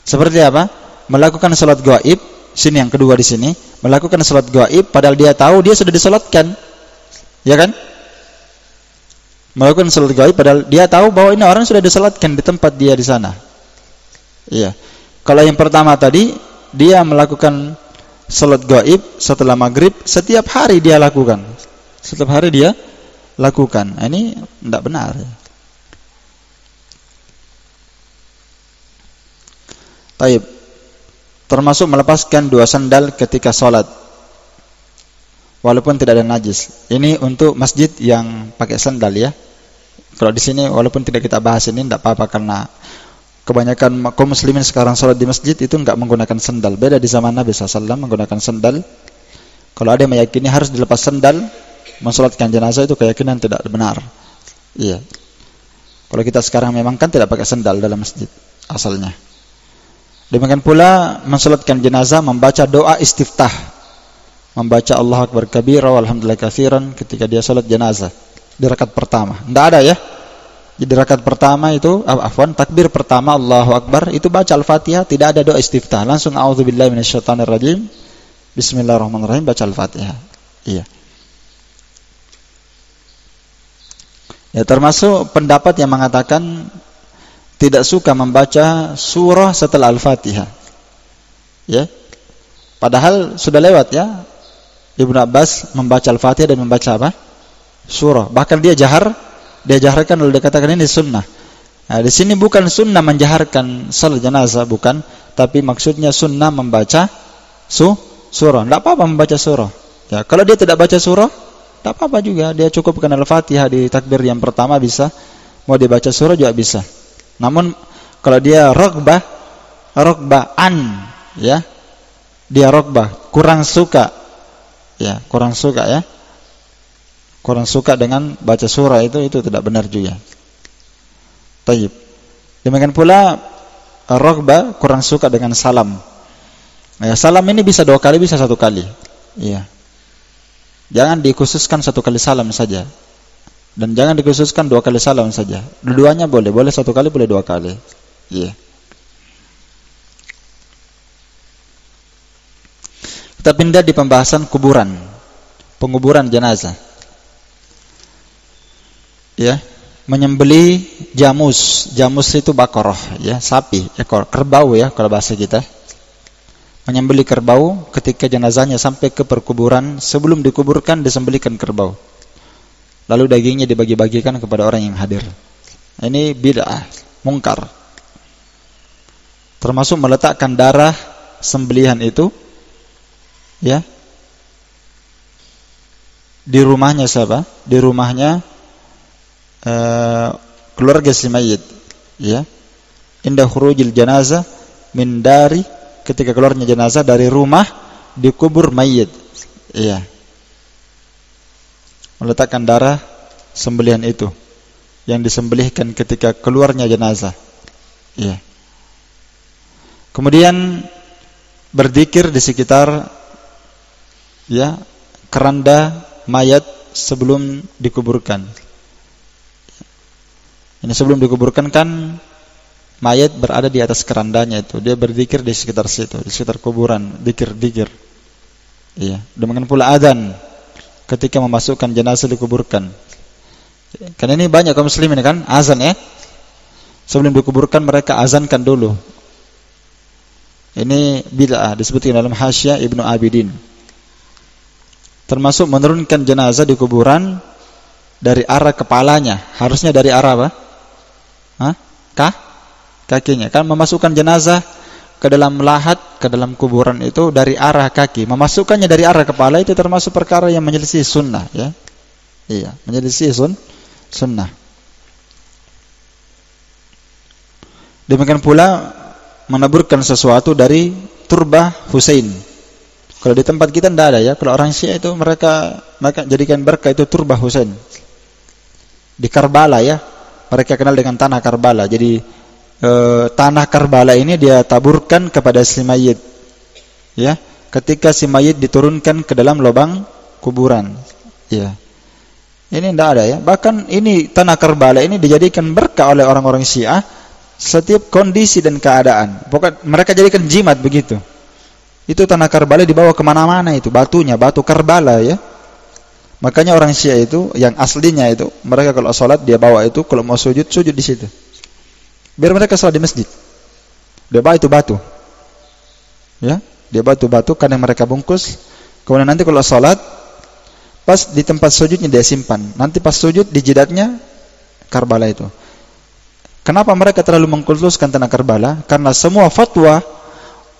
Seperti apa? Melakukan salat gaib. Sini yang kedua di sini, melakukan salat gaib padahal dia tahu dia sudah disalatkan. Ya kan? Melakukan salat gaib padahal dia tahu bahwa ini orang sudah disalatkan di tempat dia di sana. Iya. Kalau yang pertama tadi, dia melakukan salat gaib setelah maghrib setiap hari dia lakukan. Setiap hari dia lakukan. Ini tidak benar. Baik. Termasuk melepaskan dua sandal ketika sholat walaupun tidak ada najis. Ini untuk masjid yang pakai sandal ya. Kalau di sini walaupun tidak kita bahas ini tidak apa-apa, karena kebanyakan kaum muslimin sekarang sholat di masjid itu enggak menggunakan sandal. Beda di zaman Nabi SAW menggunakan sandal. Kalau ada yang meyakini harus dilepas sandal mensolatkan jenazah, itu keyakinan tidak benar. Iya. Kalau kita sekarang memang kan tidak pakai sandal dalam masjid asalnya. Demikian pula mensalatkan jenazah membaca doa istiftah, membaca Allahu Akbar kabira walhamdulillah katsiran ketika dia salat jenazah. di rakaat pertama. Tidak ada ya. Jadi rakaat pertama itu takbir pertama Allahu Akbar itu baca Al-Fatihah, tidak ada doa istiftah. Langsung a'udzubillahi minasyaitonirrajim. Bismillahirrahmanirrahim, baca Al-Fatihah. Iya. Ya, termasuk pendapat yang mengatakan tidak suka membaca surah setelah Al-Fatihah. Ya. Padahal sudah lewat ya. Ibnu Abbas membaca Al-Fatihah dan membaca apa? Surah. Bahkan dia jaharkan lalu dikatakan ini sunnah. Nah, di sini bukan sunnah menjaharkan salat jenazah, bukan, tapi maksudnya sunnah membaca surah. Tidak apa-apa membaca surah. Ya, kalau dia tidak baca surah, tidak apa-apa juga. Dia cukupkan Al-Fatihah di takbir yang pertama bisa. Mau dibaca surah juga bisa. Namun kalau dia rogba'an, ya, dia rogbah kurang suka dengan baca surah itu tidak benar juga. Tayyib. Demikian pula rogbah kurang suka dengan salam. Ya, salam ini bisa 2 kali, bisa 1 kali. Iya. Jangan dikhususkan 1 kali salam saja. Dan jangan dikhususkan 2 kali salam saja. Dua-duanya boleh 1 kali, boleh 2 kali. Iya. Kita pindah di pembahasan penguburan jenazah. Ya, menyembelih jamus itu bakoroh, ya, sapi, ekor kerbau ya kalau bahasa kita. Menyembelih kerbau ketika jenazahnya sampai ke perkuburan, sebelum dikuburkan disembelihkan kerbau. Lalu dagingnya dibagi-bagikan kepada orang yang hadir. Ini bid'ah, mungkar. Termasuk meletakkan darah sembelihan itu, ya, di rumahnya siapa? Di rumahnya keluarga si mayit, ya. Inda khurujil janazah min dari, ketika keluarnya jenazah dari rumah dikubur mayit, iya. Meletakkan darah sembelihan itu yang disembelihkan ketika keluarnya jenazah, iya. Kemudian berzikir di sekitar, ya, keranda mayat sebelum dikuburkan. Ini sebelum dikuburkan kan mayat berada di atas kerandanya itu, dia berzikir di sekitar situ, di sekitar kuburan, zikir. Iya. Demikian pula adzan ketika memasukkan jenazah dikuburkan. Karena ini banyak kaum muslimin kan azan ya. Sebelum dikuburkan mereka azankan dulu. Ini bid'ah, disebutkan dalam Hasyiah Ibnu Abidin. Termasuk menurunkan jenazah di kuburan dari arah kepalanya. Harusnya dari arah apa? Kakinya. Kan memasukkan jenazah ke dalam lahat, ke dalam kuburan itu dari arah kaki. Memasukkannya dari arah kepala itu termasuk perkara yang menyelisih sunnah, ya. Iya, menyelisih sunnah. Demikian pula menaburkan sesuatu dari turbah Husain. Kalau di tempat kita tidak ada ya. Kalau orang Syiah itu mereka jadikan berkah itu turbah Husain. Di Karbala ya. Mereka kenal dengan tanah Karbala. Jadi tanah Karbala ini dia taburkan kepada si mayit. Ya, ketika si mayit diturunkan ke dalam lubang kuburan. Ya. Ini tidak ada ya. Bahkan ini tanah Karbala ini dijadikan berkah oleh orang-orang Syiah setiap kondisi dan keadaan. Pokoknya mereka jadikan jimat begitu. Itu tanah Karbala dibawa kemana-mana itu batunya, batu Karbala ya. Makanya orang Syiah itu yang aslinya itu mereka kalau sholat dia bawa itu, kalau mau sujud di situ. Biar mereka sholat di masjid. Dia bawa itu batu. Ya, dia batu-batu kadang mereka bungkus. Kemudian nanti kalau sholat pas di tempat sujudnya dia simpan. Nanti pas sujud di jidatnya Karbala itu. Kenapa mereka terlalu mengkultuskan tanah Karbala? Karena semua fatwa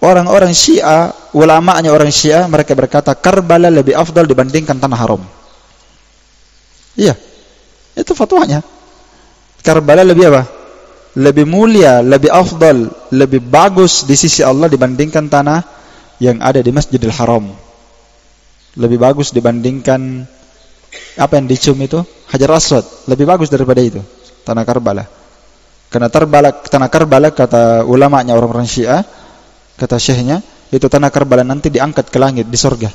orang-orang Syiah, ulamanya orang Syiah, mereka berkata Karbala lebih afdal dibandingkan tanah haram. Iya, itu fatwanya. Karbala lebih apa? Lebih mulia, lebih afdal, lebih bagus di sisi Allah dibandingkan tanah yang ada di Masjidil Haram. Lebih bagus dibandingkan apa yang dicium itu? Hajar Aswad. Lebih bagus daripada itu, tanah Karbala. Karena tanah Karbala kata ulamanya orang-orang Syiah, kata syekhnya, itu tanah Karbala nanti diangkat ke langit di surga.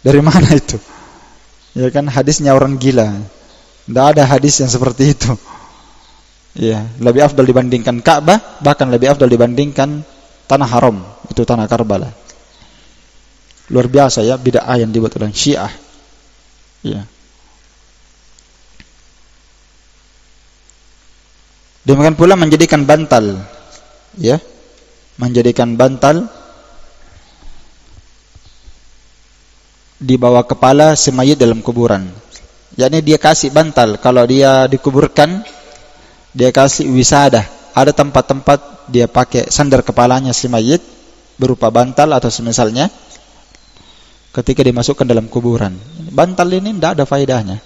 Dari mana itu? Ya kan, hadisnya orang gila. Tidak ada hadis yang seperti itu. Ya, lebih afdal dibandingkan Ka'bah, bahkan lebih afdal dibandingkan tanah haram, itu tanah Karbala. Luar biasa ya bid'ah yang dibuat oleh Syiah. Ya. Demikian pula menjadikan bantal, ya, menjadikan bantal di bawah kepala si mayit dalam kuburan. Yakni dia kasih bantal kalau dia dikuburkan, dia kasih wisadah. Ada tempat-tempat dia pakai sandar kepalanya si mayit berupa bantal atau semisalnya ketika dimasukkan dalam kuburan. Bantal ini tidak ada faedahnya.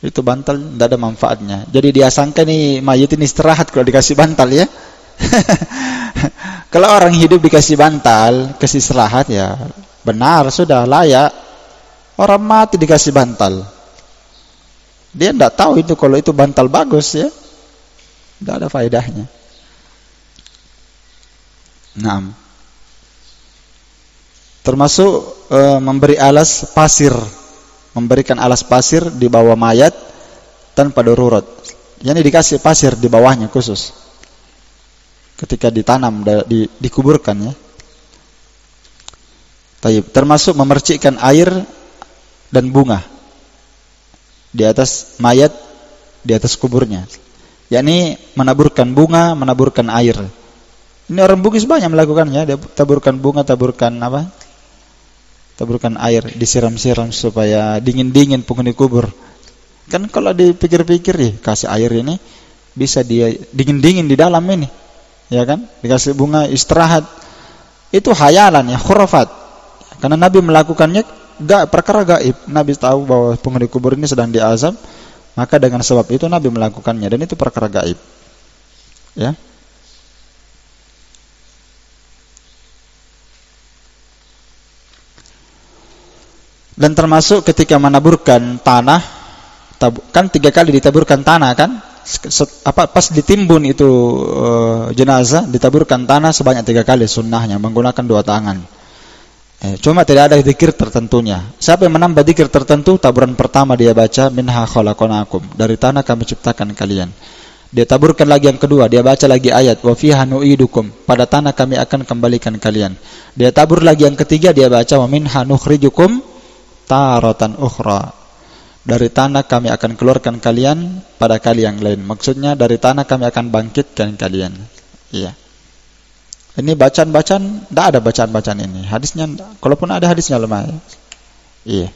Itu bantal tidak ada manfaatnya. Jadi dia sangka nih mayit ini istirahat kalau dikasih bantal ya. Kalau orang hidup dikasih bantal, kasih istirahat ya benar, sudah layak. Orang mati dikasih bantal, dia tidak tahu itu kalau itu bantal bagus ya. Tidak ada faedahnya. Nah, termasuk memberi alas pasir, memberikan alas pasir di bawah mayat tanpa darurat. Yani dikasih pasir di bawahnya khusus ketika ditanam, dikuburkan ya. Termasuk memercikkan air dan bunga di atas mayat, di atas kuburnya. Yakni menaburkan bunga, menaburkan air. Ini orang Bugis banyak melakukannya. Dia taburkan bunga, taburkan apa? Taburkan air, disiram-siram supaya dingin-dingin penghuni kubur. Kan kalau dipikir-pikir ya, kasih air ini bisa dia dingin-dingin di dalam ini. Ya kan? Dikasih bunga istirahat. Itu hayalan ya, khurafat. Karena Nabi melakukannya perkara gaib. Nabi tahu bahwa penghuni kubur ini sedang diazab, maka dengan sebab itu Nabi melakukannya, dan itu perkara gaib. Ya. Dan termasuk ketika menaburkan tanah, kan 3 kali ditaburkan tanah kan? Pas ditimbun itu jenazah, ditaburkan tanah sebanyak 3 kali sunnahnya, menggunakan 2 tangan. Cuma tidak ada zikir tertentunya. Siapa yang menambah zikir tertentu, taburan pertama dia baca minha khalaqnakum, dari tanah kami ciptakan kalian. Dia taburkan lagi yang kedua, dia baca lagi ayat wa fiha nu'idukum, pada tanah kami akan kembalikan kalian. Dia tabur lagi yang ketiga, dia baca wa minha nukhrijukum taratan ukhra, dari tanah kami akan keluarkan kalian pada kali yang lain. Maksudnya dari tanah kami akan bangkitkan kalian. Iya. Ini bacaan-bacaan, tidak ada bacaan-bacaan ini. Hadisnya, kalaupun ada hadisnya lemah. Iya.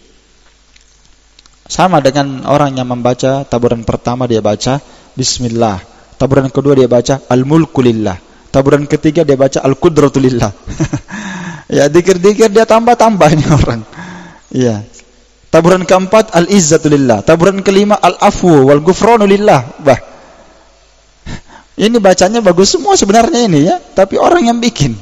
Sama dengan orang yang membaca taburan pertama dia baca Bismillah, taburan kedua dia baca Al-Mulku Lillah, taburan ketiga dia baca Al-Qudratu Lillah. Ya, dikir-dikir dia tambah-tambah ini orang. Iya. Taburan keempat Al-Izzatu Lillah, taburan kelima Al-Afwu wal Ghufranu Lillah. Ini bacanya bagus semua sebenarnya ini ya, tapi orang yang bikin.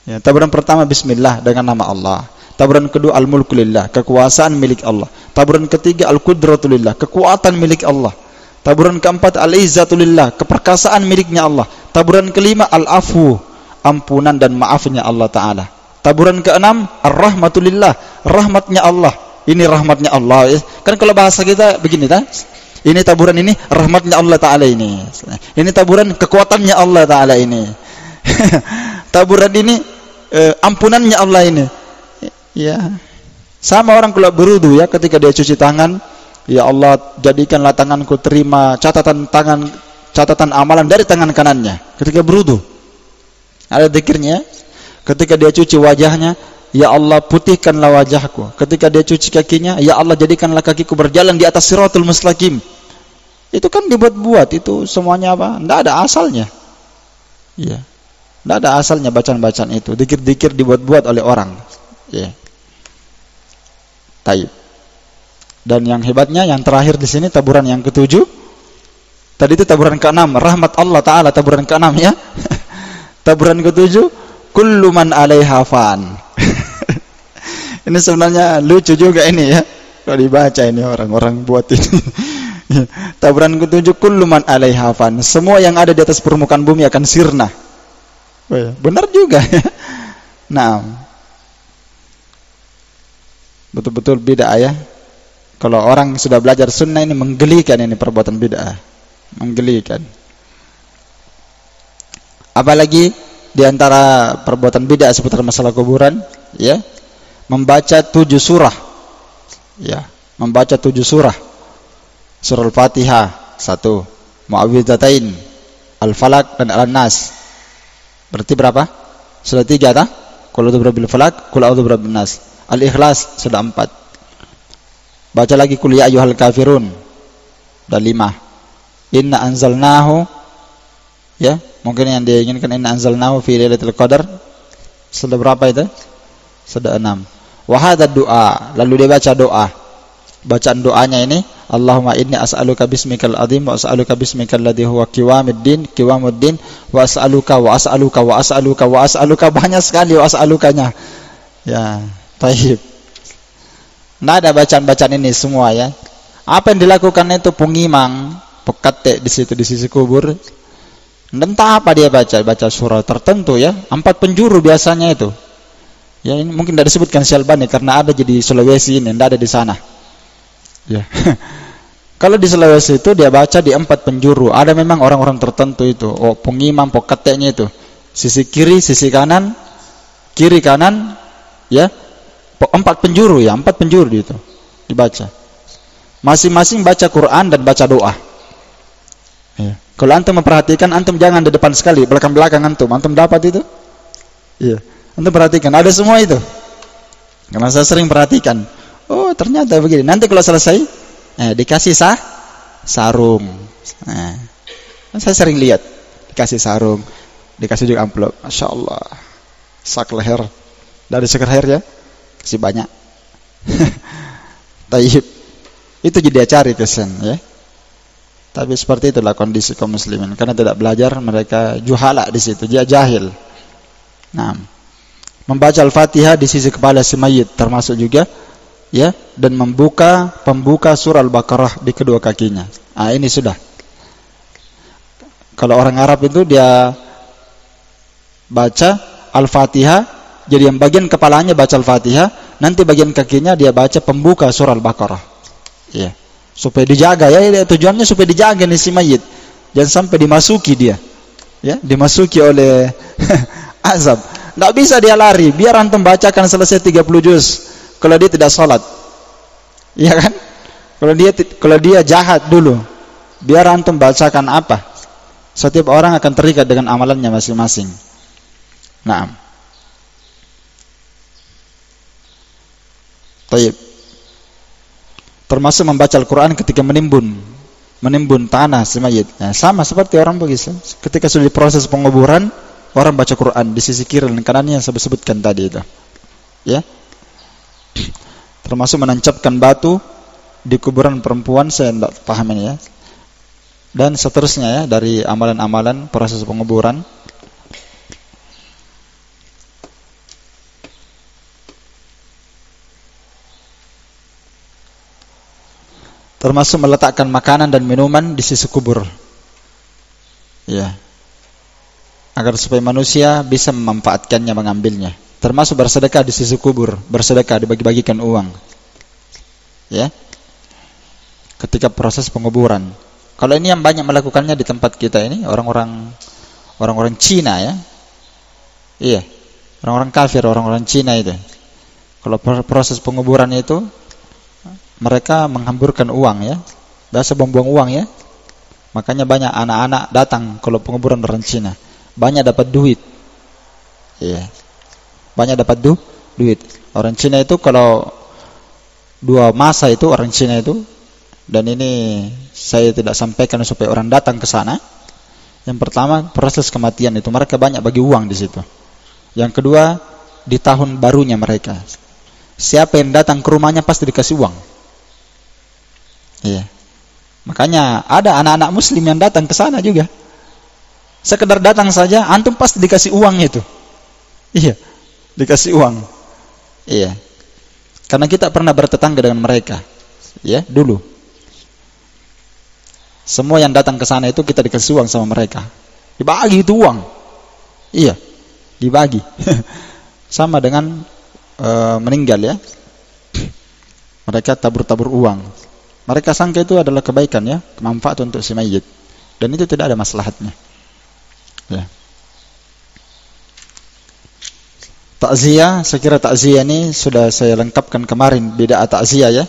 Ya, taburan pertama Bismillah dengan nama Allah. Taburan kedua Al-Mulku Lillah, kekuasaan milik Allah. Taburan ketiga Al-Qudratu Lillah, kekuatan milik Allah. Taburan keempat Al-Izzatu Lillah, keperkasaan miliknya Allah. Taburan kelima Al-Afwu, ampunan dan maafnya Allah Ta'ala. Taburan keenam Ar-Rahmatu Lillah, rahmatnya Allah. Ini rahmatnya Allah. Kan kalau bahasa kita begini kan? Ini taburan ini rahmatnya Allah Ta'ala ini. Ini taburan kekuatannya Allah Ta'ala ini. Taburan ini ampunannya Allah ini. Ya. Sama orang kalau berudu ya, ketika dia cuci tangan, ya Allah jadikanlah tanganku terima catatan amalan dari tangan kanannya. Ketika berudu ada zikirnya. Ketika dia cuci wajahnya, ya Allah putihkanlah wajahku. Ketika dia cuci kakinya, ya Allah jadikanlah kakiku berjalan di atas siratul mustaqim. Itu kan dibuat-buat, itu semuanya apa? Tidak ada asalnya. Iya. Tidak ada asalnya bacaan-bacaan itu. Dikir-dikir dibuat-buat oleh orang. Iya. Taib. Dan yang hebatnya yang terakhir di sini taburan yang ke-7. Tadi itu taburan ke-6, rahmat Allah Ta'ala, taburan ke-6 ya. Taburan ke-7, kullu man 'alaiha fan. Ini sebenarnya lucu juga ini ya. Kalau dibaca ini orang-orang buat ini. Taburan ke-7, kullu man 'alaiha fan. Semua yang ada di atas permukaan bumi akan sirna. Benar juga ya. Nah. Betul-betul bid'ah ya. Kalau orang sudah belajar sunnah ini menggelikan, ini perbuatan bid'ah. Menggelikan. Apalagi di antara perbuatan bid'ah seputar masalah kuburan, ya, membaca 7 surah. Ya, membaca 7 surah. Surah Al-Fatihah 1, Mu'awwidzatain, Al-Falaq dan Al-Nas. Berarti berapa? Sudah 3 tah? Qul a'udzu birabbil falaq, qul a'udzu birabbin nas. Al-Ikhlas sudah 4. Baca lagi qul ya ayyuhal kafirun. Sudah 5. Inna anzalnahu, ya, mungkin yang diinginkan inna anzalnahu fi lailatul qadar. Sudah berapa itu? Sudah 6. Wa hadha du'a, lalu dia baca doa. Bacaan doanya ini, Allahumma inni as'aluka bismikal azim wa as'aluka bismikal ladzi huwa qiwamuddin wa as'aluka wa as'aluka wa as'aluka wa as'aluka, banyak sekali wa as'alukanya. Ya, baik. Nah, ada bacaan-bacaan ini semua, ya. Apa yang dilakukan itu pengimang, pekate di situ di sisi kubur. Entah apa dia baca surah tertentu, ya. 4 penjuru biasanya itu. Ya, ini mungkin tidak disebutkan Syalbani karena ada jadi Sulawesi ini, tidak ada di sana. Ya. Kalau di Sulawesi itu dia baca di 4 penjuru. Ada memang orang-orang tertentu itu. Oh, pengimam, poketnya itu. Sisi kiri, sisi kanan, kiri kanan, ya. 4 penjuru, ya, 4 penjuru itu dibaca. Masing-masing baca Quran dan baca doa. Ya. Kalau antum memperhatikan, antum jangan di depan sekali, belakang-belakang antum dapat itu. Iya. Antum perhatikan, ada semua itu. Karena saya sering perhatikan. Oh, ternyata begini. Nanti kalau selesai, dikasih sarung. Saya sering lihat, dikasih sarung, dikasih juga amplop. Masya Allah, sak leher, dari sak leher, ya, kasih banyak. Taib, itu jadi cari kesan, ya. Tapi seperti itulah kondisi kaum muslimin, karena tidak belajar, mereka juhala di situ, dia jahil. Nah, membaca Al-Fatihah di sisi kepala si mayit termasuk juga, ya, dan pembuka surah Al-Baqarah di kedua kakinya. Ini sudah. Kalau orang Arab itu dia baca Al-Fatihah, jadi yang bagian kepalanya baca Al-Fatihah, nanti bagian kakinya dia baca pembuka surah Al-Baqarah. Ya, supaya dijaga, ya, tujuannya supaya dijaga nih si mayit. Jangan sampai dimasuki dia. Ya, dimasuki oleh azab. Enggak bisa dia lari, biar antum bacakan selesai 30 juz. Kalau dia tidak sholat, iya kan? Kalau dia jahat dulu, biar antum bacakan apa? Setiap orang akan terikat dengan amalannya masing-masing. Nah, baik. Termasuk membaca Al-Quran ketika menimbun tanah si mayit. Nah, sama seperti orang begitu. Ketika sudah diproses penguburan, orang baca Quran di sisi kiri dan kanannya yang saya sebutkan tadi itu, ya. Termasuk menancapkan batu di kuburan perempuan, saya tidak paham ini, ya. Dan seterusnya, ya, dari amalan-amalan proses penguburan. Termasuk meletakkan makanan dan minuman di sisi kubur, ya, agar supaya manusia bisa memanfaatkannya, mengambilnya. Termasuk bersedekah di sisi kubur, bersedekah, dibagi-bagikan uang, ya, ketika proses penguburan. Kalau ini yang banyak melakukannya di tempat kita ini orang-orang Cina, ya, iya, orang-orang kafir, orang-orang Cina itu. Kalau proses penguburan itu mereka menghamburkan uang, ya, biasa buang-buang uang, ya. Makanya banyak anak-anak datang kalau penguburan orang Cina, banyak dapat duit, iya. Banyak dapat duit. Orang Cina itu kalau 2 masa itu orang Cina itu, dan ini saya tidak sampaikan supaya orang datang ke sana. Yang pertama, proses kematian itu mereka banyak bagi uang di situ. Yang kedua, di tahun barunya mereka, siapa yang datang ke rumahnya pasti dikasih uang. Iya. Makanya ada anak-anak muslim yang datang ke sana juga. Sekedar datang saja, antum pasti dikasih uang itu. Iya. Dikasih uang. Iya. Karena kita pernah bertetangga dengan mereka, ya, dulu. Semua yang datang ke sana itu kita dikasih uang sama mereka. Dibagi itu uang. Iya. Dibagi. Sama dengan meninggal, ya. Mereka tabur-tabur uang. Mereka sangka itu adalah kebaikan ya, manfaat untuk si mayit. Dan itu tidak ada maslahatnya. Ya. Takziah, saya kira takziah ini sudah saya lengkapkan kemarin, bid'ah takziah ya.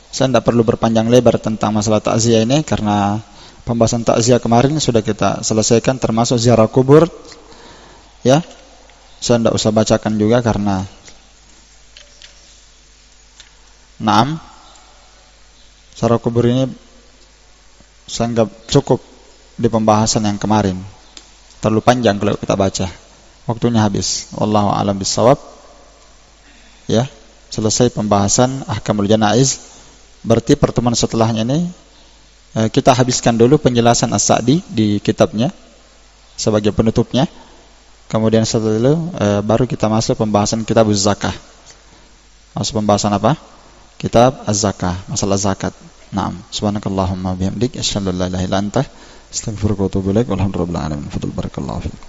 Saya tidak perlu berpanjang lebar tentang masalah takziah ini karena pembahasan takziah kemarin sudah kita selesaikan, termasuk ziarah kubur. Ya. Saya tidak usah bacakan juga karena ziarah kubur ini saya anggap cukup di pembahasan yang kemarin. Terlalu panjang kalau kita baca. Waktunya habis. Wallahu a'lam bishawab. Ya, selesai pembahasan ahkamul janaiz. Berarti pertemuan setelahnya ini kita habiskan dulu penjelasan As-Sa'di di kitabnya sebagai penutupnya. Kemudian setelah itu baru kita masuk pembahasan kitab Az-Zakah. Masuk pembahasan apa? Kitab Az-Zakah, masalah zakat. Naam. Subhanakallahumma bihamdik asyhadu an la ilaha illa anta astaghfiruka wa atubu ilaik. Walhamdulillahirabbil alamin. Barakallahu fiik.